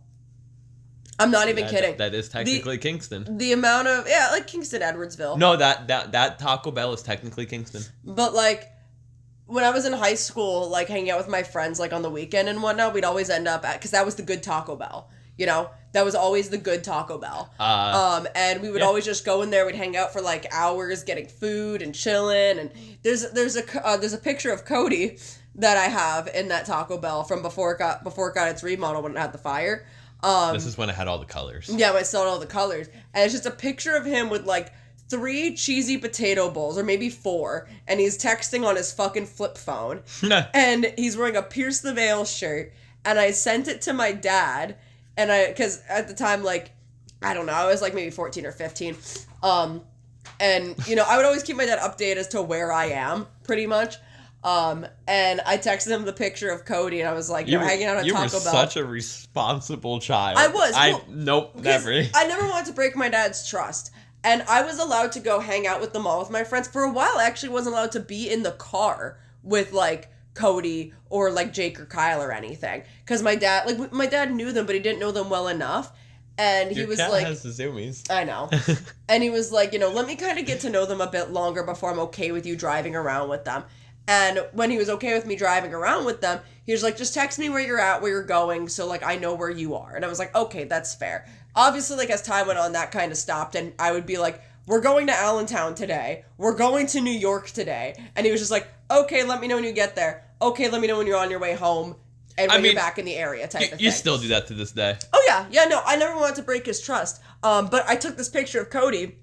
B: I'm not even kidding.
A: That is technically Kingston.
B: The amount of, yeah, like Kingston, Edwardsville.
A: No, that Taco Bell is technically Kingston.
B: But, like, when I was in high school, like, hanging out with my friends, like, on the weekend and whatnot, we'd always end up at, because that was the good Taco Bell, you know? That was always the good Taco Bell. And we would always just go in there, we'd hang out for, like, hours getting food and chilling, and there's a picture of Cody that I have in that Taco Bell from before it got its remodel when it had the fire.
A: This is when it had all the colors.
B: Yeah, when it still had all the colors. And it's just a picture of him with, like, 3 cheesy potato bowls, or maybe 4, and he's texting on his fucking flip phone. And he's wearing a Pierce the Veil shirt, and I sent it to my dad, and because at the time, like, I don't know, I was, like, maybe 14 or 15, and, you know, I would always keep my dad updated as to where I am, pretty much. And I texted him the picture of Cody, and I was like, you're hanging out at Taco Bell.
A: You were such a responsible child.
B: I was.
A: Nope, never.
B: I never wanted to break my dad's trust. And I was allowed to go hang out with the mall with my friends. For a while, I actually wasn't allowed to be in the car with, like, Cody or, like, Jake or Kyle or anything. Because my dad knew them, but he didn't know them well enough. And he was like...
A: has the zoomies.
B: I know. And he was like, you know, let me kind of get to know them a bit longer before I'm okay with you driving around with them. And when he was okay with me driving around with them, he was like, just text me where you're at, where you're going, so, like, I know where you are. And I was like, okay, that's fair. Obviously, like, as time went on, that kind of stopped, and I would be like, we're going to Allentown today. We're going to New York today. And he was just like, okay, let me know when you get there. Okay, let me know when you're on your way home and when you're back in the area type of thing.
A: You still do that to this day.
B: Oh, yeah. Yeah, no, I never wanted to break his trust. But I took this picture of Cody,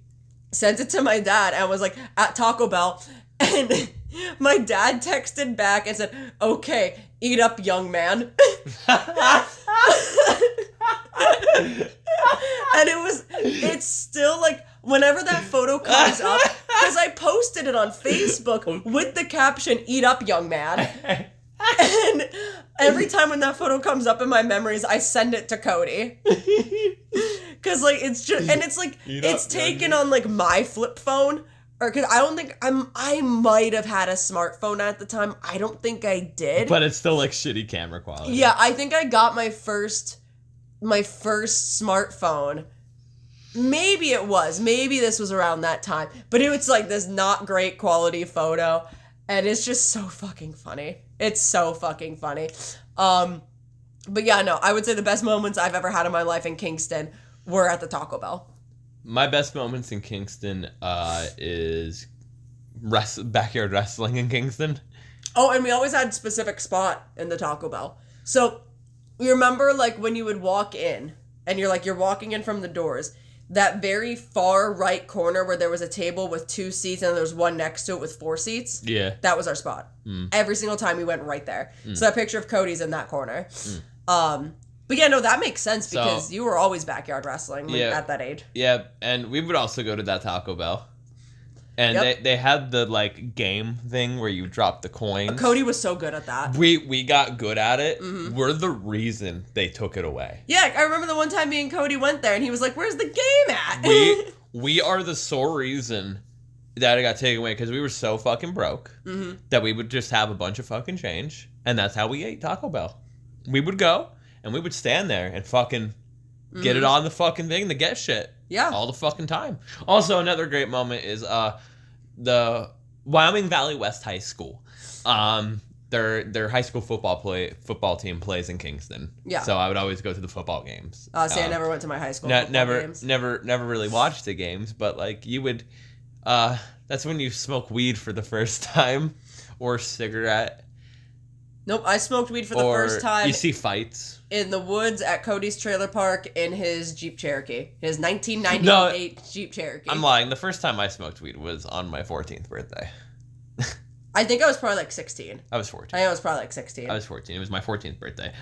B: sent it to my dad, and was like, at Taco Bell, and my dad texted back and said, okay, eat up, young man. And it's still, like, whenever that photo comes up, because I posted it on Facebook with the caption, eat up, young man. And every time when that photo comes up in my memories, I send it to Cody. Because, like, it's just, and it's, like, it's taken on, like, my flip phone. Or, because I don't think, I might have had a smartphone at the time. I don't think I did.
A: But it's still, like, shitty camera quality.
B: Yeah, I think I got my first smartphone. Maybe this was around that time. But it was, like, this not great quality photo. And it's just so fucking funny. It's so fucking funny. But yeah, no, I would say the best moments I've ever had in my life in Kingston were at the Taco Bell.
A: My best moments in Kingston is backyard wrestling in Kingston.
B: Oh, and we always had a specific spot in the Taco Bell. So, you remember, like, when you would walk in, and you're walking in from the doors, that very far right corner where there was a table with 2 seats and there was one next to it with 4 seats?
A: Yeah.
B: That was our spot. Every single time we went right there. So that picture of Cody's in that corner. But yeah, no, that makes sense because you were always backyard wrestling at that age.
A: Yeah, and we would also go to that Taco Bell. And they had the, like, game thing where you drop the coins.
B: Cody was so good at that.
A: We got good at it. Mm-hmm. We're the reason they took it away.
B: Yeah, I remember the one time me and Cody went there and he was like, where's the game at?
A: we are the sole reason that it got taken away because we were so fucking broke that we would just have a bunch of fucking change, and that's how we ate Taco Bell. We would go and we would stand there and fucking get it on the fucking thing to get shit.
B: Yeah.
A: All the fucking time. Also, another great moment is the Wyoming Valley West High School. Their high school football team plays in Kingston.
B: Yeah.
A: So I would always go to the football games.
B: See, I never went to my high school football games.
A: Never really watched the games, but like you would, that's when you smoke weed for the first time, or cigarette.
B: Nope, I smoked weed for the first time.
A: You see fights
B: in the woods at Cody's trailer park in his Jeep Cherokee, his 1998 Jeep Cherokee.
A: I'm lying. The first time I smoked weed was on my 14th birthday.
B: I think I was probably like 16.
A: I was 14.
B: I think I was probably like 16.
A: I was 14. It was my 14th birthday.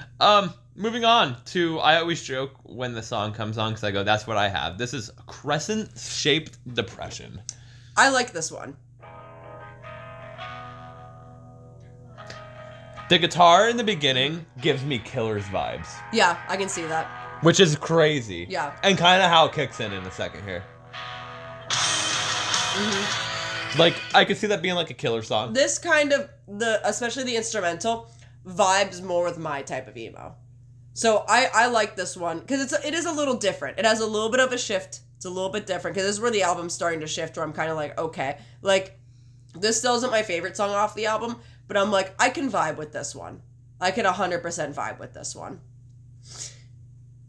A: Moving on to, I always joke when the song comes on because I go, that's what I have. This is Crescent-Shaped Depression.
B: I like this one.
A: The guitar in the beginning gives me Killer's vibes.
B: Yeah, I can see that.
A: Which is crazy.
B: Yeah.
A: And kind of how it kicks in a second here. Like, I could see that being like a Killer song.
B: This kind of, especially the instrumental, vibes more with my type of emo. So I like this one, because it is a little different. It has a little bit of a shift. It's a little bit different, because this is where the album's starting to shift, where I'm kind of like, okay. Like, this still isn't my favorite song off the album, but I'm like, I can vibe with this one. I can 100% vibe with this one.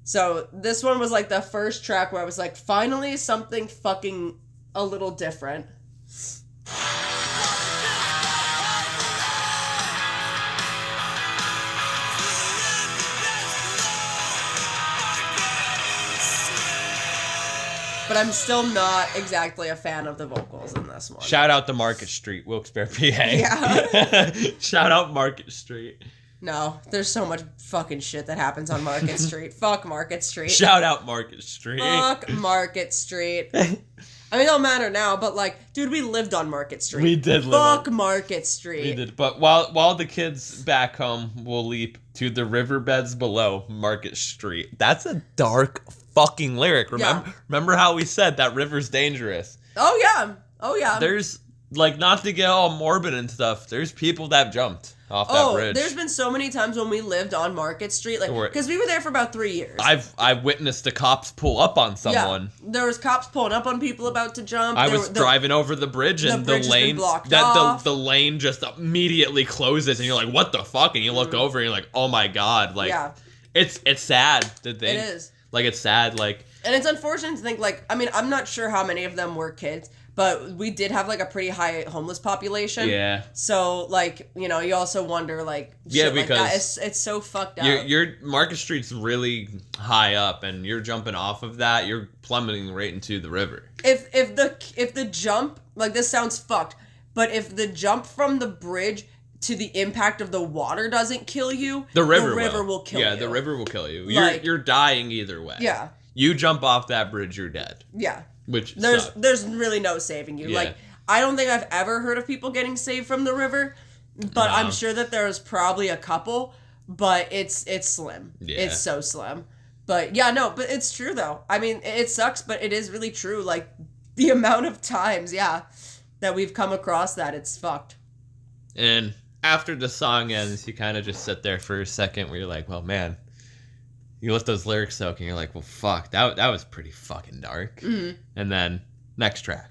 B: So this one was like the first track where I was like, finally something fucking a little different. But I'm still not exactly a fan of the vocals in this one.
A: Shout out to Market Street, Wilkes-Barre, PA.
B: Yeah.
A: Shout out Market Street.
B: No, there's so much fucking shit that happens on Market Street. Fuck Market Street.
A: Shout out Market Street.
B: Fuck Market Street. I mean, it don't matter now, but like, dude, we lived on Market Street.
A: We did live
B: Fuck Market Street.
A: We did. But while the kids back home will leap to the riverbeds below Market Street. That's a dark fucking lyric. Remember how we said that river's dangerous?
B: Oh yeah.
A: There's, like, not to get all morbid and stuff, there's people that have jumped off that bridge.
B: There's been so many times when we lived on Market Street, like, because we were there for about 3 years.
A: I've witnessed the cops pull up on someone.
B: Yeah, there was cops pulling up on people about to jump.
A: I was driving over the bridge and the lane
B: blocked off.
A: The lane just immediately closes and you're like, what the fuck? And you look over and you're like, oh my god, like, it's sad to think.
B: It is.
A: Like, it's sad, like,
B: and it's unfortunate to think, like, I mean, I'm not sure how many of them were kids, but we did have, like, a pretty high homeless population.
A: Yeah.
B: So, like, you know, you also wonder, like, shit because like that. It's so fucked up.
A: Your Market Street's really high up, and you're jumping off of that, you're plummeting right into the river.
B: If the jump, like, this sounds fucked, but if the jump from the bridge to the impact of the water doesn't kill you, the river will kill you.
A: Yeah, the river will kill you.
B: Like,
A: you're dying either way.
B: Yeah.
A: You jump off that bridge, you're dead.
B: Yeah.
A: Which
B: there's really no saving you. Yeah. Like, I don't think I've ever heard of people getting saved from the river, but I'm sure that there's probably a couple, but it's slim. Yeah. It's so slim. But yeah, no, but it's true though. I mean, it sucks, but it is really true. Like, the amount of times, that we've come across that, it's fucked.
A: And after the song ends, you kind of just sit there for a second where you're like, well, man, you let those lyrics soak and you're like, well, fuck, that was pretty fucking dark. Mm-hmm. And then, next track.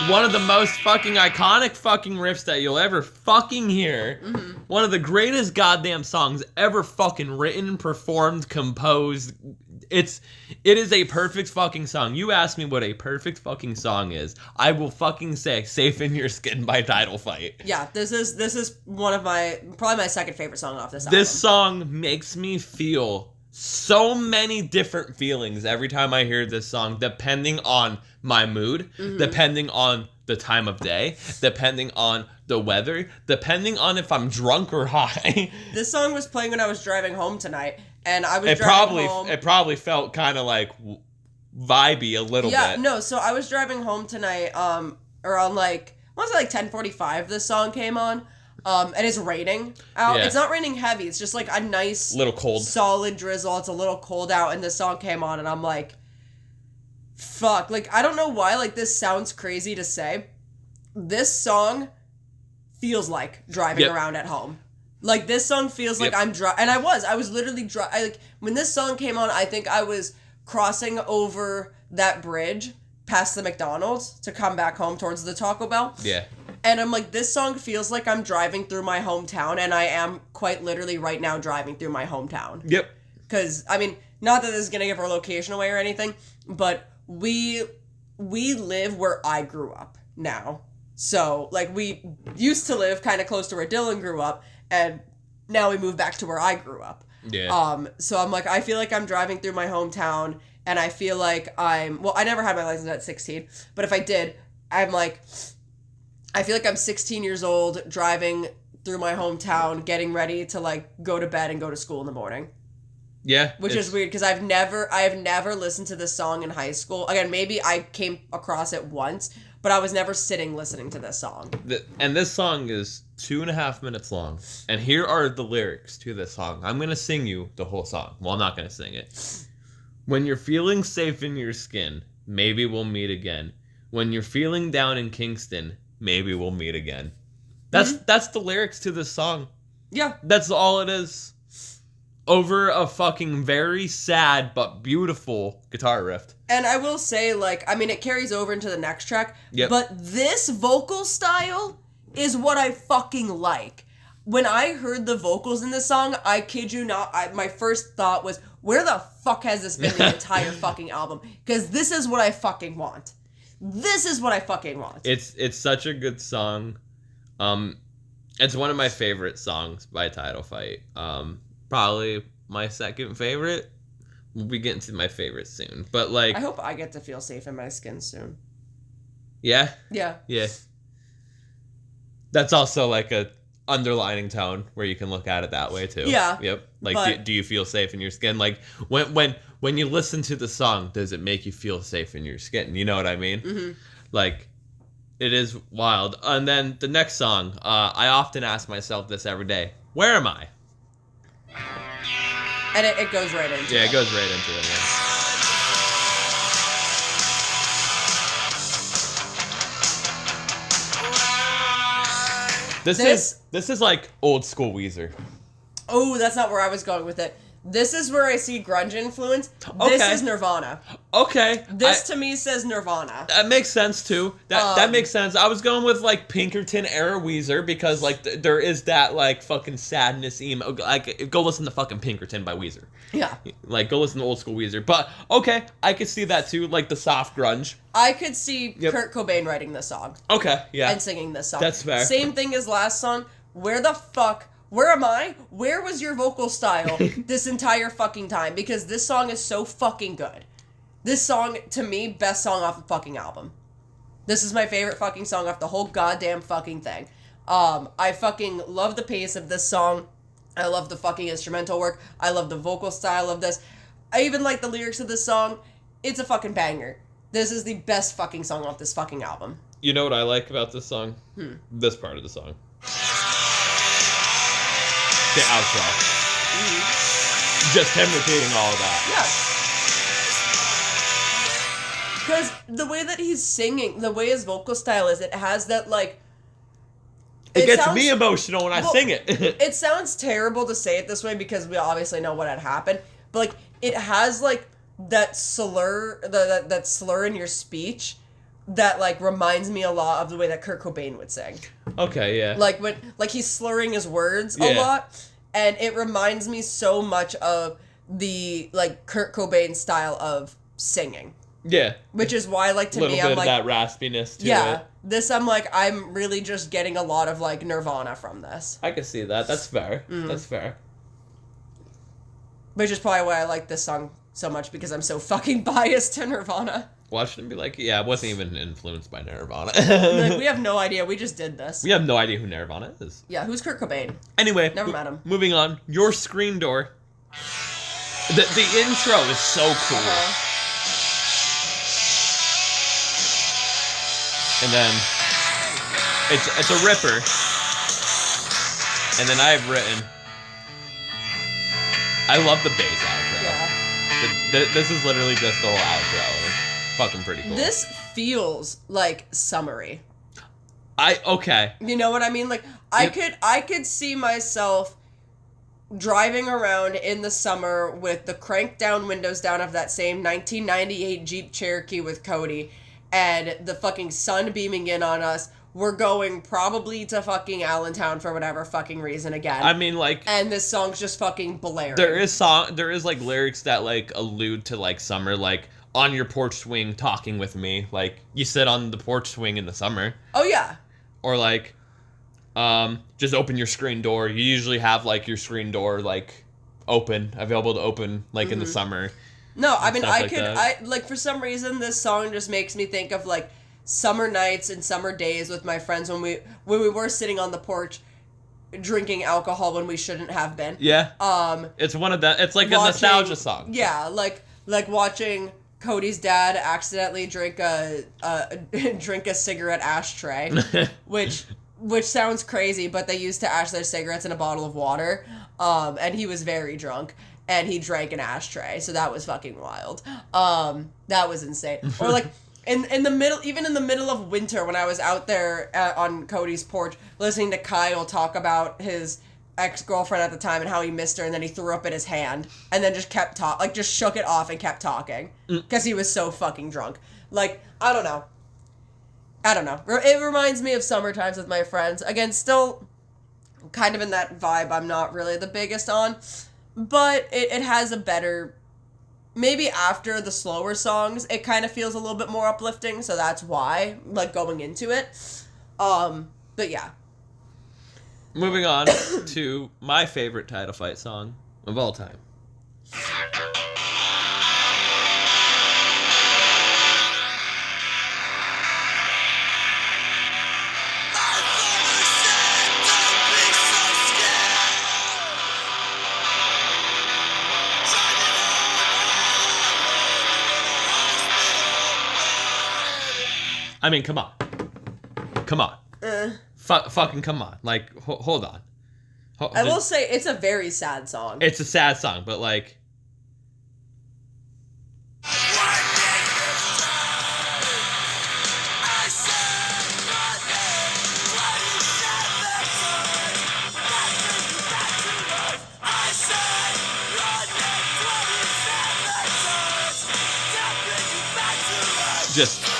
A: One of the most fucking iconic fucking riffs that you'll ever fucking hear. Mm-hmm. One of the greatest goddamn songs ever fucking written, performed, composed. It is a perfect fucking song. You ask me what a perfect fucking song is, I will fucking say Safe in Your Skin by Title Fight.
B: Yeah, this is one of probably my second favorite song off this album.
A: This song makes me feel so many different feelings every time I hear this song, depending on my mood, depending on the time of day, depending on the weather, depending on if I'm drunk or high.
B: This song was playing when I was driving home tonight, and I was driving home.
A: It probably felt kind of like vibey a little bit.
B: Yeah, no, so I was driving home tonight, around like, I want to say like 10:45 this song came on. And it's raining out.
A: Yeah.
B: It's not raining heavy. It's just like a nice,
A: little cold,
B: solid drizzle. It's a little cold out, and this song came on, and I'm like, fuck. Like, I don't know why. Like, this sounds crazy to say. This song feels like driving around at home. Like, this song feels like I'm driving, and I was literally driving. Like, when this song came on, I think I was crossing over that bridge past the McDonald's to come back home towards the Taco Bell.
A: Yeah.
B: And I'm like, this song feels like I'm driving through my hometown, and I am quite literally right now driving through my hometown.
A: Yep.
B: Because, I mean, not that this is going to give our location away or anything, but we live where I grew up now. So, like, we used to live kind of close to where Dylan grew up, and now we moved back to where I grew up.
A: Yeah.
B: So I'm like, I feel like I'm driving through my hometown, and I feel like I never had my license at 16, but if I did, I'm like, I feel like I'm 16 years old, driving through my hometown, getting ready to, like, go to bed and go to school in the morning.
A: Yeah.
B: Which is weird, because I have never listened to this song in high school. Again, maybe I came across it once, but I was never sitting listening to this song.
A: And this song is 2.5 minutes long. And here are the lyrics to this song. I'm going to sing you the whole song. Well, I'm not going to sing it. When you're feeling safe in your skin, maybe we'll meet again. When you're feeling down in Kingston, maybe we'll meet again. That's the lyrics to this song.
B: Yeah.
A: That's all it is. Over a fucking very sad but beautiful guitar riff.
B: And I will say, like, I mean, it carries over into the next track.
A: Yep.
B: But this vocal style is what I fucking like. When I heard the vocals in this song, I kid you not, my first thought was, where the fuck has this been the entire fucking album? Because this is what I fucking want. This is what I fucking want.
A: It's such a good song. It's one of my favorite songs by Title Fight. Probably my second favorite. We'll be getting to my favorite soon. But, like,
B: I hope I get to feel safe in my skin soon.
A: Yeah?
B: Yeah.
A: Yeah. That's also like a underlining tone where you can look at it that way too.
B: Yeah.
A: Yep. Like, do you feel safe in your skin? Like, when you listen to the song, does it make you feel safe in your skin? You know what I mean?
B: Mm-hmm.
A: Like, it is wild. And then the next song, I often ask myself this every day. Where am I?
B: And it goes right into it.
A: Yeah, it goes right into it. Yeah. This is like old school Weezer.
B: Oh, that's not where I was going with it. This is where I see grunge influence. This is Nirvana.
A: Okay.
B: This to me says Nirvana.
A: That makes sense too. That makes sense. I was going with like Pinkerton era Weezer because like there is that like fucking sadness emo. Like go listen to fucking Pinkerton by Weezer.
B: Yeah.
A: Like go listen to old school Weezer. But okay, I could see that too. Like the soft grunge.
B: I could see Kurt Cobain writing this song.
A: Okay. Yeah.
B: And singing this song.
A: That's fair.
B: Same thing as last song. Where am I? Where was your vocal style this entire fucking time? Because this song is so fucking good. This song, to me, best song off the fucking album. This is my favorite fucking song off the whole goddamn fucking thing. I fucking love the pace of this song. I love the fucking instrumental work. I love the vocal style of this. I even like the lyrics of this song. It's a fucking banger. This is the best fucking song off this fucking album.
A: You know what I like about this song? This part of the song. The outro. Mm-hmm. Just him repeating all of that.
B: Yeah. Because the way that he's singing, the way his vocal style is, it has that, like...
A: It gets me emotional when I sing it.
B: It sounds terrible to say it this way because we obviously know what had happened. But, like, it has, like, that slur, that slur in your speech that, like, reminds me a lot of the way that Kurt Cobain would sing.
A: Okay, yeah.
B: Like, when, like, he's slurring his words a lot. And it reminds me so much of the, like, Kurt Cobain style of singing.
A: Yeah.
B: Which is why, like, to me, I'm like...
A: A little bit of that raspiness to it.
B: This, I'm like, I'm really just getting a lot of, like, Nirvana from this.
A: I can see that. That's fair. That's fair.
B: Which is probably why I like this song so much, because I'm so fucking biased to Nirvana.
A: Watch it and be like, yeah, I wasn't even influenced by Nirvana.
B: Like, we have no idea. We just did this.
A: We have no idea who Nirvana is.
B: Yeah, who's Kurt Cobain?
A: Anyway,
B: Never met him.
A: Moving on. Your Screen Door. The intro is so cool. And then it's a ripper. And then I've written, I love the bass outro.
B: Yeah.
A: This is literally just the whole outro. And it's fucking pretty cool.
B: This feels like summery.
A: Okay.
B: You know what I mean? Like, I could see myself driving around in the summer with the cranked down windows down of that same 1998 Jeep Cherokee with Cody, and the fucking sun beaming in on us. We're going probably to fucking Allentown for whatever fucking reason again.
A: I mean, like...
B: And this song's just fucking blaring.
A: There is, like, lyrics that, like, allude to, like, summer, like, on your porch swing talking with me. Like, you sit on the porch swing in the summer.
B: Oh, yeah.
A: Or, like, just open your screen door. You usually have, like, your screen door, like, available to open, like, in the summer.
B: No, I mean, like, for some reason, this song just makes me think of, like, summer nights and summer days with my friends when we were sitting on the porch drinking alcohol when we shouldn't have been.
A: Yeah. It's one of the, it's like a nostalgia song.
B: Yeah, like watching Cody's dad accidentally drink a cigarette ashtray, which sounds crazy, but they used to ash their cigarettes in a bottle of water. And he was very drunk. And he drank an ashtray, so that was fucking wild. That was insane. Or like in the middle of winter when I was out there on Cody's porch listening to Kyle talk about his ex-girlfriend at the time and how he missed her, and then he threw up in his hand and then just kept just shook it off and kept talking because he was so fucking drunk. Like, I don't know. It reminds me of summer times with my friends. Again, still kind of in that vibe I'm not really the biggest on. But it has a better... Maybe after the slower songs, it kind of feels a little bit more uplifting, so that's why, like, going into it. But yeah.
A: Moving on to my favorite title fight song of all time. I mean, come on. Fucking come on. Like, hold on.
B: I will say, it's a very sad song.
A: It's a sad song, but like... Just...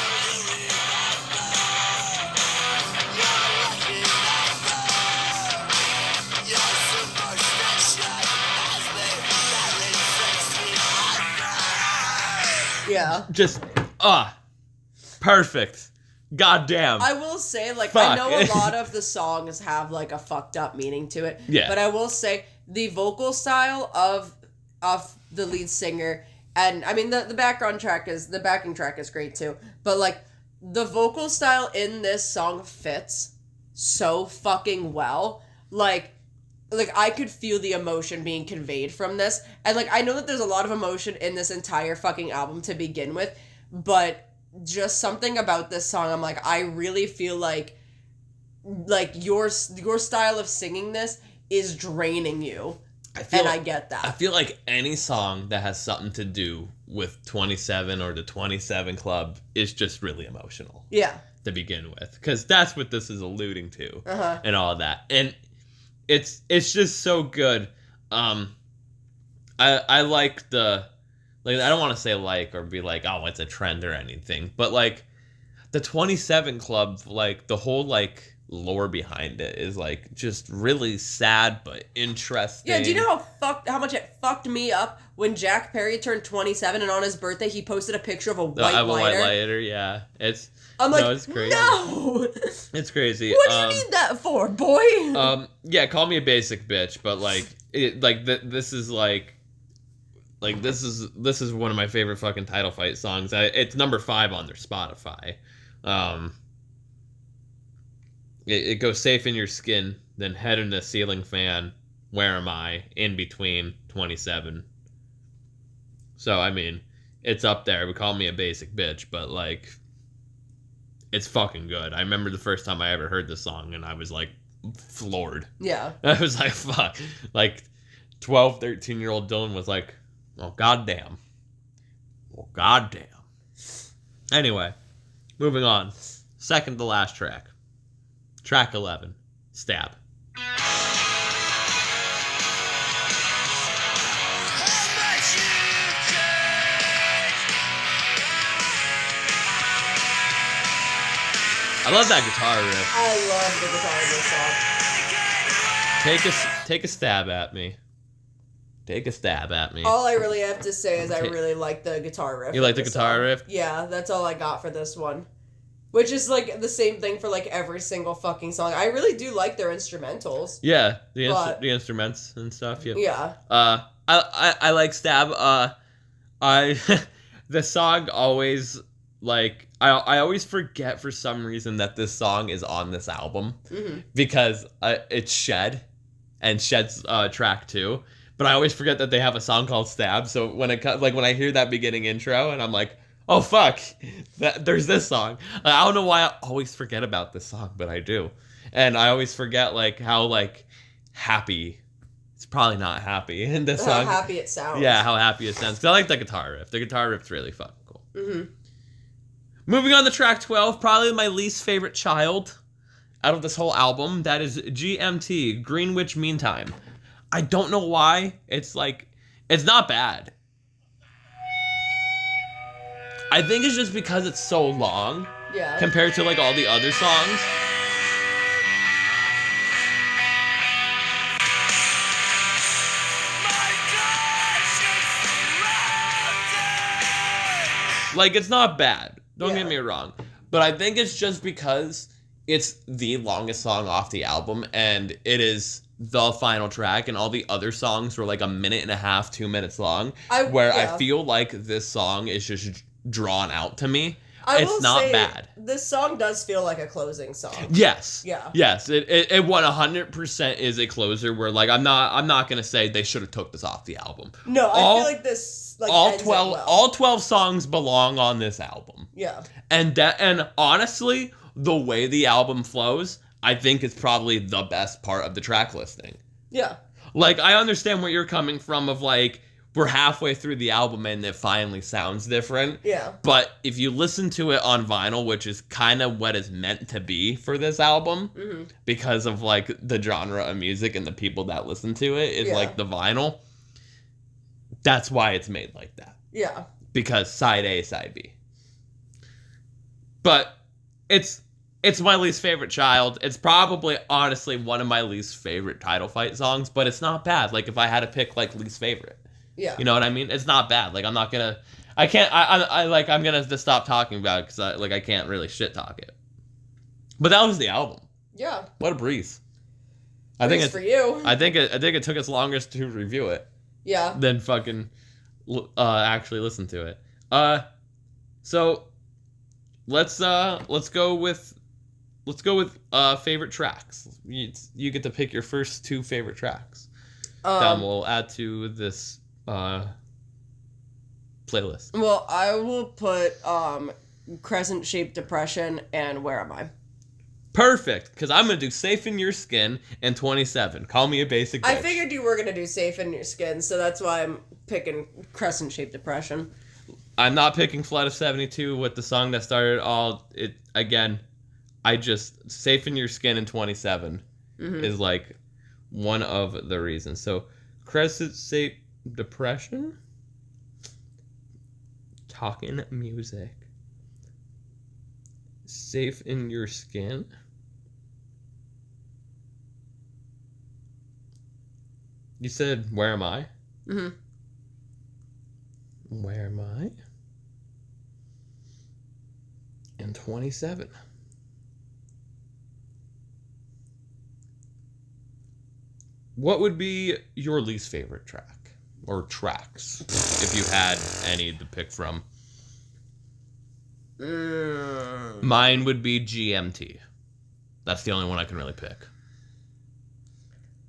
B: Yeah.
A: Just, perfect. Goddamn.
B: I will say, like,
A: Fuck.
B: I know a lot of the songs have, like, a fucked up meaning to it.
A: Yeah.
B: But I will say, the vocal style of the lead singer, and, I mean, the backing track is great, too. But, like, the vocal style in this song fits so fucking well. Like, I could feel the emotion being conveyed from this. And, like, I know that there's a lot of emotion in this entire fucking album to begin with, but just something about this song, I'm like, I really feel like your style of singing this is draining you. I get that.
A: I feel like any song that has something to do with 27 or the 27 Club is just really emotional.
B: Yeah.
A: To begin with. Because that's what this is alluding to.
B: Uh-huh.
A: And all of that. And it's just so good. I like the... Like, I don't want to say like or be like, oh, it's a trend or anything. But, like, the 27 Club, like, the whole, like, lore behind it is, like, just really sad but interesting.
B: Yeah, do you know how much it fucked me up when Jack Perry turned 27 and on his birthday he posted a picture of a white lighter?
A: White lighter, yeah. It's crazy.
B: No!
A: It's crazy.
B: What do you need that for, boy?
A: Yeah, call me a basic bitch, but, like, this is, like, Like, this is one of my favorite fucking title fight songs. It's number 5 on their Spotify. It goes Safe in Your Skin, then Head in the Ceiling Fan, Where Am I, In Between, 27. So, I mean, it's up there. We call me a basic bitch, but, like, it's fucking good. I remember the first time I ever heard this song, and I was, like, floored.
B: Yeah.
A: I was like, fuck. Like, 12, 13-year-old Dylan was like, oh, goddamn. Oh, goddamn. Anyway, moving on. Second to last track. Track 11. Stab. I love that guitar riff.
B: I love the guitar in this song.
A: Take a stab at me. Take a stab at me.
B: All I really have to say is I really like the guitar riff.
A: You like the guitar riff?
B: Yeah, that's all I got for this one. Which is like the same thing for like every single fucking song. I really do like their instrumentals.
A: Yeah, the instruments and stuff. Yeah.
B: Yeah.
A: I like stab. I the song always like I always forget for some reason that this song is on this album because it's Shed and Shed's track 2. But I always forget that they have a song called Stab. So when when I hear that beginning intro and I'm like, oh fuck, there's this song. I don't know why I always forget about this song, but I do. And I always forget like how like happy. It's probably not happy in this song.
B: How happy it sounds.
A: Yeah, how happy it sounds. 'Cause I like the guitar riff. The guitar riff's really fucking cool. Moving on to track 12, probably my least favorite child out of this whole album. That is GMT, Greenwich Meantime. I don't know why. It's like, it's not bad. I think it's just because it's so long.
B: Yeah.
A: Compared to like all the other songs. Like, it's not bad. Don't get me wrong. But I think it's just because it's the longest song off the album and it is the final track and all the other songs were like a minute and a half, 2 minutes long. I feel like this song is just drawn out to me. It's not bad.
B: This song does feel like a closing song.
A: Yes.
B: Yeah.
A: Yes. It 100% is a closer where like I'm not gonna say they should have took this off the album.
B: No, I feel like this like
A: all
B: ends
A: 12
B: well.
A: all 12 songs belong on this album.
B: Yeah.
A: And honestly, the way the album flows, I think it's probably the best part of the track listing.
B: Yeah.
A: Like I understand where you're coming from of like we're halfway through the album and it finally sounds different.
B: Yeah.
A: But if you listen to it on vinyl, which is kind of what it's meant to be for this album, because of like the genre of music and the people that listen to it is like the vinyl, that's why it's made like that.
B: Yeah.
A: Because side A, side B. But it's my least favorite child. It's probably honestly one of my least favorite title fight songs, but it's not bad. Like if I had to pick like least favorite.
B: Yeah.
A: You know what I mean? It's not bad. Like I'm gonna just stop talking about it because I can't really shit talk it. But that was the album.
B: Yeah.
A: What a breeze.
B: Breeze for you.
A: I think it took us longest to review it.
B: Yeah.
A: Than fucking actually listen to it. So let's go with favorite tracks. You get to pick your first 2 favorite tracks. That we'll add to this playlist.
B: Well, I will put Crescent Shaped Depression and Where Am I?
A: Perfect, because I'm going to do Safe in Your Skin and 27. Call me a basic bitch.
B: I figured you were going to do Safe in Your Skin, so that's why I'm picking Crescent Shaped Depression.
A: I'm not picking Flood of 72 with the song that started all it again. I just Safe in Your Skin and 27 is like one of the reasons. So Crescent Shaped Depression, Talkin music, Safe in Your Skin. You said Where Am I? Where Am I? And 27. What would be your least favorite track? or tracks, if you had any to pick from. Mine would be GMT. That's the only one I can really pick.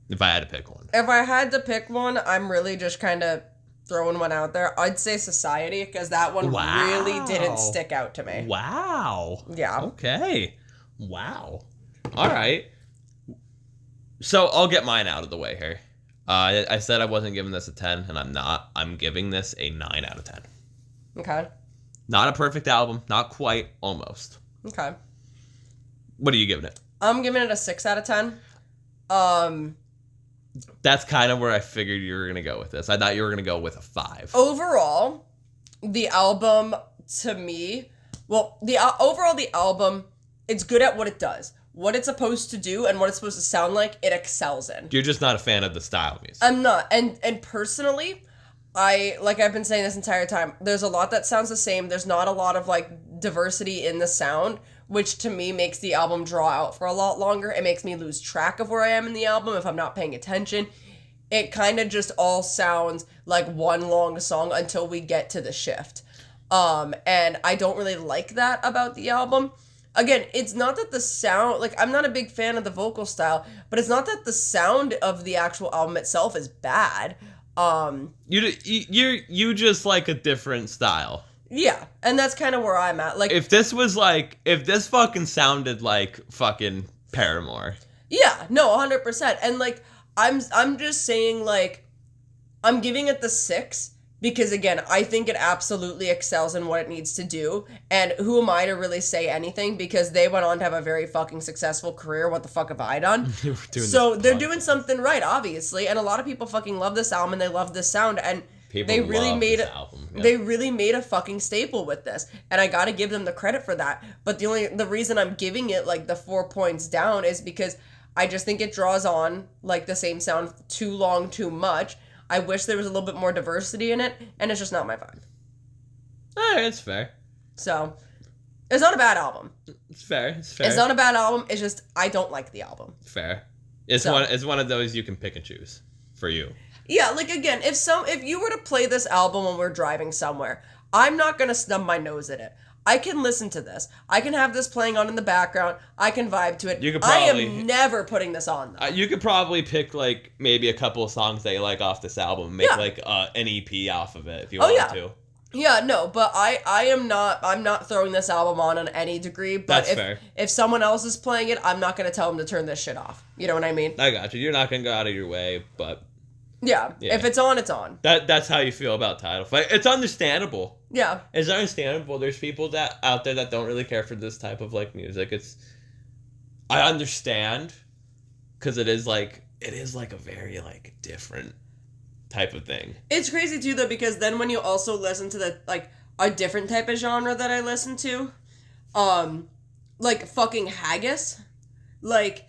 A: If I had to pick one.
B: If I had to pick one, I'm really just kind of throwing one out there. I'd say Society, because that one really didn't stick out to me.
A: Wow.
B: Yeah.
A: Okay. Wow. All right. So I'll get mine out of the way here. I said I wasn't giving this a 10, and I'm not. I'm giving this a 9 out of 10.
B: Okay.
A: Not a perfect album. Not quite. Almost.
B: Okay.
A: What are you giving it?
B: I'm giving it a 6 out of 10.
A: That's kind of where I figured you were going to go with this. I thought you were going to go with a 5.
B: Overall, the album, to me... Well, overall, the album, it's good at what it does. What it's supposed to do and what it's supposed to sound like, it excels in.
A: You're just not a fan of the style of music.
B: I'm not. And personally, like I've been saying this entire time, there's a lot that sounds the same. There's not a lot of, like, diversity in the sound, which to me makes the album draw out for a lot longer. It makes me lose track of where I am in the album if I'm not paying attention. It kind of just all sounds like one long song until we get to the shift. And I don't really like that about the album. Again, it's not that the sound, like, I'm not a big fan of the vocal style, but it's not that the sound of the actual album itself is bad.
A: You just like a different style.
B: Yeah, and that's kind of where I'm at. Like,
A: if this fucking sounded like fucking Paramore.
B: Yeah, no, 100%. And, like, I'm just saying, like, I'm giving it the 6 because, again, I think it absolutely excels in what it needs to do. And who am I to really say anything? Because they went on to have a very fucking successful career. What the fuck have I done? They're doing something right, obviously. And a lot of people fucking love this album and they love this sound. And they really made it. Yeah. They really made a fucking staple with this, and I gotta give them the credit for that. But the reason I'm giving it like the 4 points down is because I just think it draws on like the same sound too long, too much. I wish there was a little bit more diversity in it, and it's just not my vibe.
A: Alright, it's fair.
B: So, it's not a bad album.
A: It's fair. It's fair.
B: It's not a bad album. It's just I don't like the album.
A: Fair. It's one of those you can pick and choose for you.
B: Yeah, like, again, if you were to play this album when we're driving somewhere, I'm not going to snub my nose at it. I can listen to this. I can have this playing on in the background. I can vibe to it. I am never putting this on, though.
A: You could probably pick, like, maybe a couple of songs that you like off this album and make, like, an EP off of it if you want to.
B: Yeah, no, but I'm not throwing this album on any degree, but if someone else is playing it, I'm not going to tell them to turn this shit off. You know what I mean?
A: I got you. You're not going to go out of your way, but...
B: Yeah, if it's on, it's on.
A: That's how you feel about Title Fight. It's understandable.
B: Yeah.
A: It's understandable. There's people that out there that don't really care for this type of, like, music. I understand, because it is like a very, like, different type of thing.
B: It's crazy, too, though, because then when you also listen to a different type of genre that I listen to, like, fucking haggis, like...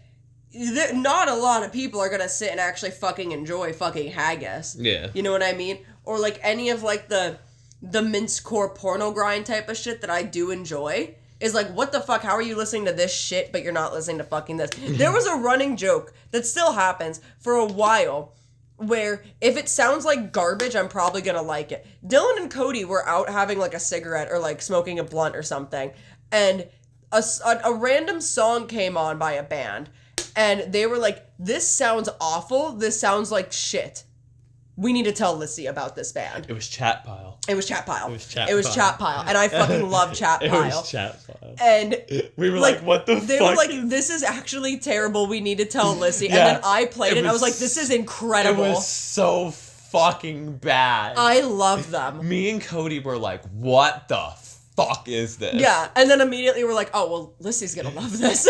B: Not a lot of people are gonna sit and actually fucking enjoy fucking haggis.
A: Yeah.
B: You know what I mean? Or, like, any of, like, the mincecore porno grind type of shit that I do enjoy is like, what the fuck? How are you listening to this shit, but you're not listening to fucking this? There was a running joke that still happens for a while where if it sounds like garbage, I'm probably gonna like it. Dylan and Cody were out having, like, a cigarette or, like, smoking a blunt or something, and a random song came on by a band. And they were like, this sounds awful. This sounds like shit. We need to tell Lyssie about this band.
A: It was Chat Pile.
B: It was Chat Pile. And I fucking love Chat Pile.
A: It was Chat Pile.
B: And
A: we were like, what the fuck?
B: They were like, this is actually terrible. We need to tell Lyssie. Yeah, and then I played it and I was like, this is incredible.
A: It was so fucking bad.
B: I love them.
A: Me and Cody were like, what the fuck is this?
B: Yeah. And then immediately we're like, oh, well, Lyssie's gonna love this.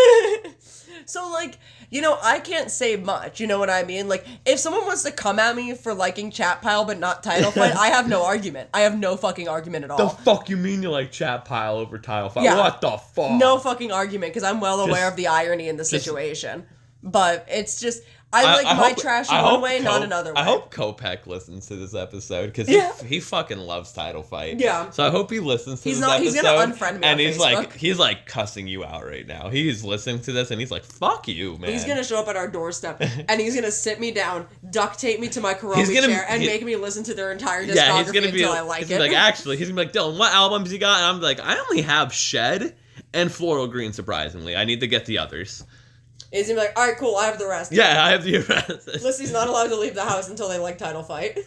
B: So, like, you know, I can't say much, you know what I mean? Like, if someone wants to come at me for liking Chat Pile but not Title Fight, I have no argument. I have no fucking argument at all.
A: The fuck you mean you like Chat Pile over Title Fight?
B: Yeah.
A: What the fuck?
B: No fucking argument, because I'm well aware of the irony in the situation. But it's just, I like my trash one way, not another way.
A: I hope Kopech listens to this episode because he fucking loves Title Fight.
B: Yeah.
A: So I hope he listens to this episode.
B: He's gonna unfriend me
A: and
B: on Facebook.
A: he's like cussing you out right now. He's listening to this and he's like, "Fuck you, man."
B: He's gonna show up at our doorstep and he's gonna sit me down, duct tape me to my Kuromi chair, and make me listen to their entire discography until I like it.
A: Like, actually, he's gonna be like, "Dylan, what albums you got?" And I'm like, "I only have Shed and Floral Green. Surprisingly, I need to get the others."
B: He's gonna be like, alright, cool, I have the rest.
A: Yeah, I have the rest.
B: Lissy's not allowed to leave the house until they like Title Fight.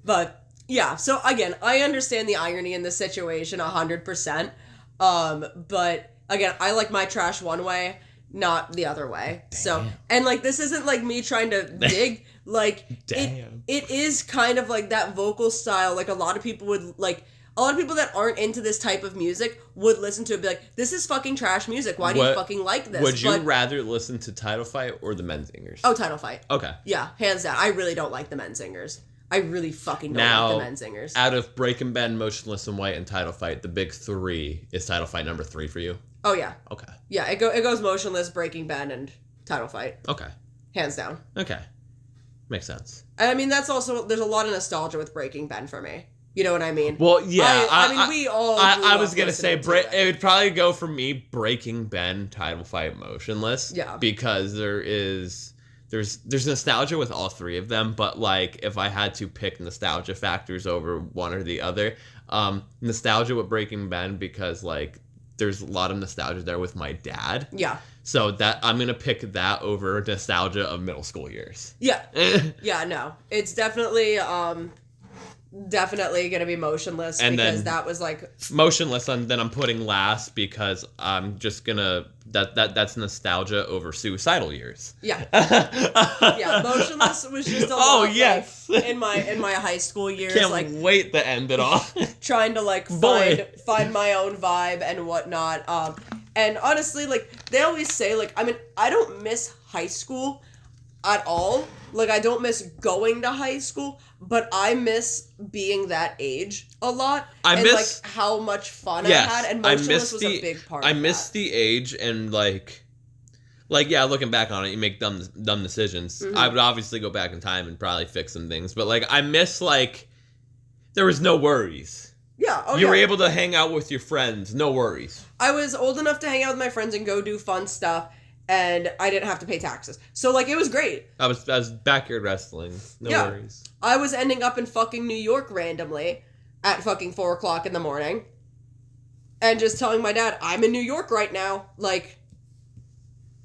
B: But, yeah, so again, I understand the irony in this situation 100%. But, again, I like my trash one way, not the other way. Damn. So, and, like, this isn't, like, me trying to dig. Like, it is kind of, like, that vocal style, like, a lot of people would, like... A lot of people that aren't into this type of music would listen to it and be like, this is fucking trash music. Why do you fucking like this?
A: Would you rather listen to Title Fight or the Menzingers?
B: Oh, Title Fight.
A: Okay.
B: Yeah, hands down. I really don't like the Menzingers. I really fucking don't like the Menzingers.
A: Out of Breaking Bend, Motionless in White, and Title Fight, the big three, is Title Fight number 3 for you?
B: Oh, yeah.
A: Okay.
B: Yeah, it goes Motionless, Breaking Bend, and Title Fight.
A: Okay.
B: Hands down.
A: Okay. Makes sense.
B: I mean, that's also, there's a lot of nostalgia with Breaking Bend for me. You know what I mean?
A: Well, yeah.
B: I mean, we all.
A: I was gonna say it would probably go for me Breaking Bend, Title Fight, Motionless.
B: Yeah.
A: Because there's nostalgia with all three of them, but like if I had to pick nostalgia factors over one or the other, nostalgia with Breaking Bend because like there's a lot of nostalgia there with my dad.
B: Yeah.
A: So that I'm gonna pick that over nostalgia of middle school years.
B: Yeah. Yeah. No, it's definitely gonna be Motionless and because that was like
A: Motionless, and then I'm putting last because I'm just gonna that's nostalgia over suicidal years.
B: Yeah. Yeah, Motionless was just a lot
A: yes.
B: Like, in my high school years.
A: Can't
B: like
A: wait to end it off.
B: Trying to like find my own vibe and whatnot. And honestly, like they always say, like I mean, I don't miss high school at all. Like, I don't miss going to high school, but I miss being that age a lot. I miss like how much fun I had, and Motionless was a big part. I miss
A: the age and like yeah, looking back on it, you make dumb decisions. Mm-hmm. I would obviously go back in time and probably fix some things, but like I miss like there was no worries.
B: Yeah,
A: you were able to hang out with your friends, no worries.
B: I was old enough to hang out with my friends and go do fun stuff. And I didn't have to pay taxes. So, like, it was great.
A: I was backyard wrestling. No worries.
B: I was ending up in fucking New York randomly at fucking 4 o'clock in the morning. And just telling my dad, I'm in New York right now. Like,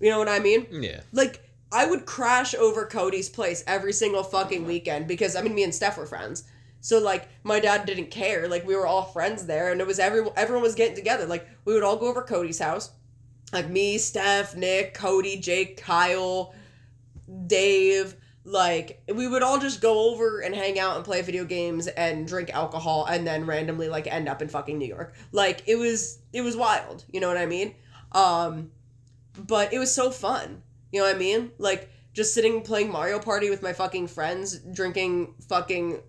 B: you know what I mean?
A: Yeah.
B: Like, I would crash over Cody's place every single fucking weekend. Because, I mean, me and Steph were friends. So, like, my dad didn't care. Like, we were all friends there. And it was everyone was getting together. Like, we would all go over Cody's house. Like me, Steph, Nick, Cody, Jake, Kyle, Dave, like, we would all just go over and hang out and play video games and drink alcohol and then randomly, like, end up in fucking New York. Like, it was wild, you know what I mean? But it was so fun, you know what I mean? Like, just sitting playing Mario Party with my fucking friends, drinking fucking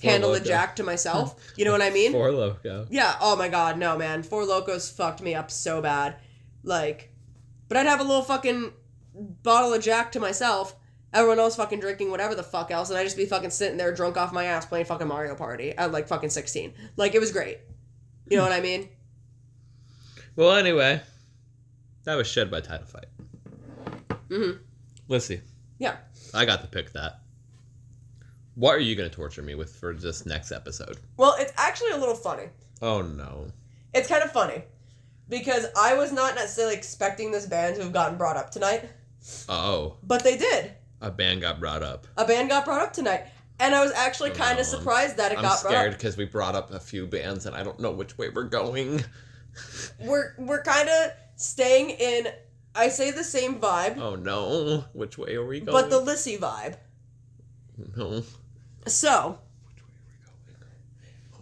B: handle of Jack to myself. You know what I mean?
A: Four Loko.
B: Yeah. Oh my god, no, man. Four Lokos fucked me up so bad. Like, but I'd have a little fucking bottle of Jack to myself. Everyone else fucking drinking whatever the fuck else, and I'd just be fucking sitting there drunk off my ass playing fucking Mario Party at like fucking 16. Like, it was great. You know what I mean?
A: Well, anyway, that was Shed by Title Fight.
B: Mm-hmm.
A: Lissy.
B: Yeah.
A: I got to pick that. What are you going to torture me with for this next episode?
B: Well, it's actually a little funny.
A: Oh, no.
B: It's kind of funny. Because I was not necessarily expecting this band to have gotten brought up tonight.
A: Oh.
B: But they did.
A: A band got brought up.
B: A band got brought up tonight. And I was actually kind of surprised that it got brought up.
A: I'm scared because we brought up a few bands and I don't know which way we're going.
B: We're kind of staying in, I say the same vibe.
A: Oh, no. Which way are we going?
B: But the Lissy vibe.
A: No.
B: So,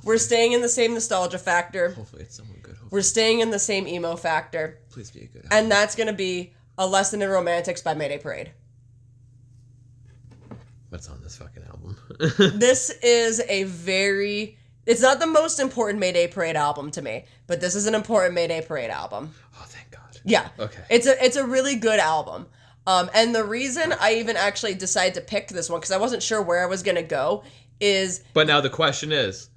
B: we're staying in the same nostalgia factor.
A: Hopefully it's someone good.
B: We're staying in the same emo factor.
A: Please be a good album.
B: And that's going to be A Lesson in Romantics by Mayday Parade.
A: What's on this fucking album?
B: This is it's not the most important Mayday Parade album to me, but this is an important Mayday Parade album.
A: Oh, thank God.
B: Yeah.
A: Okay.
B: It's a really good album. And the reason I even actually decided to pick this one, because I wasn't sure where I was going to go, is...
A: But now the question is,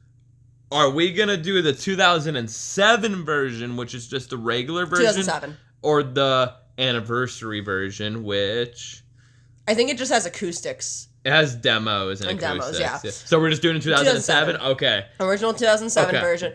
A: are we going to do the 2007 version, which is just the regular version?
B: 2007.
A: Or the anniversary version, which...
B: I think it just has acoustics.
A: It has demos and
B: demos,
A: acoustics.
B: yeah.
A: So we're just doing it 2007? Okay.
B: Original 2007
A: Okay.
B: version.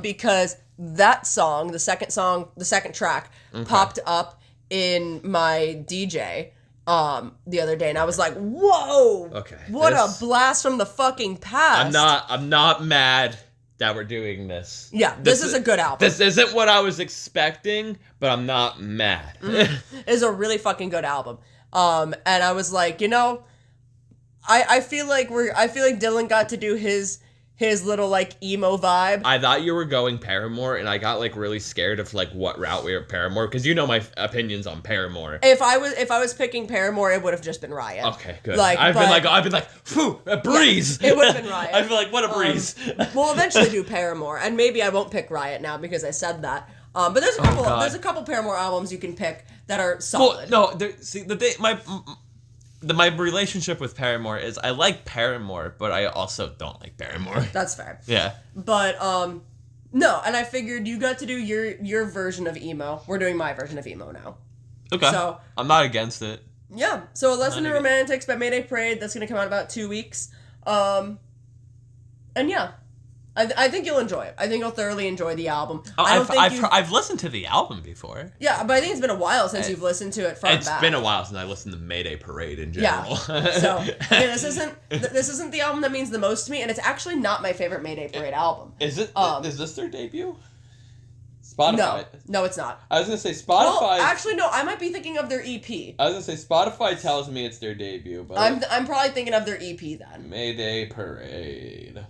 B: Because that song, the second track, popped up in my DJ the other day, and I was like, whoa!
A: Okay.
B: What a blast from the fucking past.
A: I'm not mad that we're doing this.
B: Yeah, this is a good album.
A: This isn't what I was expecting, but I'm not mad.
B: It's a really fucking good album. And I was like, I feel like Dylan got to do his little like emo vibe.
A: I thought you were going Paramore, and I got like really scared of like what route we were Paramore, because you know my opinions on Paramore.
B: If I was picking Paramore, it would have just been Riot.
A: Okay, good.
B: Like,
A: I've been like, phew, a breeze.
B: Yeah, it would have been Riot.
A: I feel like, what a breeze.
B: We'll eventually do Paramore, and maybe I won't pick Riot now because I said that. But there's a couple Paramore albums you can pick that are solid.
A: Well, no, see the thing, my relationship with Paramore is I like Paramore, but I also don't like Paramore.
B: That's fair.
A: Yeah.
B: But no, and I figured you got to do your version of emo. We're doing my version of emo now.
A: Okay.
B: So
A: I'm not against it.
B: yeah. So A Lesson in Romantics by Mayday Parade. That's gonna come out in about 2 weeks. And yeah. I think you'll enjoy it. I think you'll thoroughly enjoy the album.
A: I've listened to the album before.
B: Yeah, but I think it's been a while since you've listened to it front
A: It's
B: back.
A: been a while since I listened to Mayday Parade in general.
B: Yeah. So yeah, this isn't the album that means the most to me, and it's actually not my favorite Mayday Parade album.
A: Is it? Is this their debut? Spotify.
B: No, it's not.
A: I was gonna say Spotify.
B: Well, actually, no. I might be thinking of their EP.
A: I was gonna say Spotify tells me it's their debut, but
B: I'm probably thinking of their EP then.
A: Mayday Parade.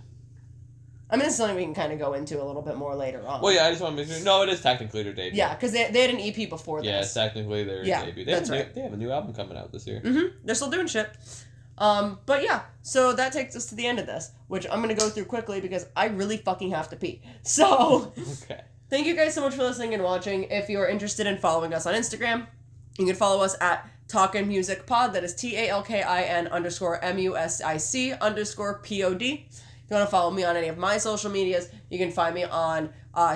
B: I mean, it's something we can kind of go into a little bit more later on.
A: Well, yeah, I just want to make sure. No, it is technically their debut.
B: Yeah, because they had an EP before this.
A: Yeah, it's technically their debut. They have a new album coming out this year.
B: Mm-hmm. They're still doing shit. But yeah, so that takes us to the end of this, which I'm going to go through quickly because I really fucking have to pee. So,
A: okay.
B: Thank you guys so much for listening and watching. If you're interested in following us on Instagram, you can follow us at Talkin Music Pod. That is TALKIN_MUSIC_POD. If you want to follow me on any of my social medias, you can find me on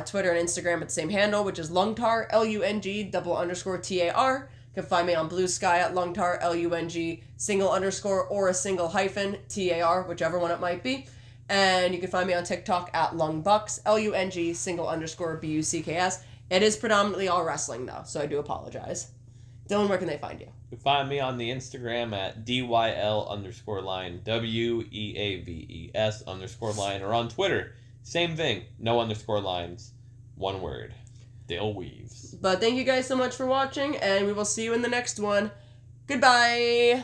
B: Twitter and Instagram at the same handle, which is Lungtar, LUNG_TAR. You can find me on Blue Sky at Lungtar, LUNG __ or a single hyphen TAR, whichever one it might be. And you can find me on TikTok at Lungbucks, LUNG __ BUCKS. It is predominantly all wrestling though, so I do apologize. Dylan, where can they find you?
A: You can find me on the Instagram at DYL_line, WEAVES_line, or on Twitter. Same thing, no underscore lines. One word. Dale Weaves.
B: But thank you guys so much for watching, and we will see you in the next one. Goodbye!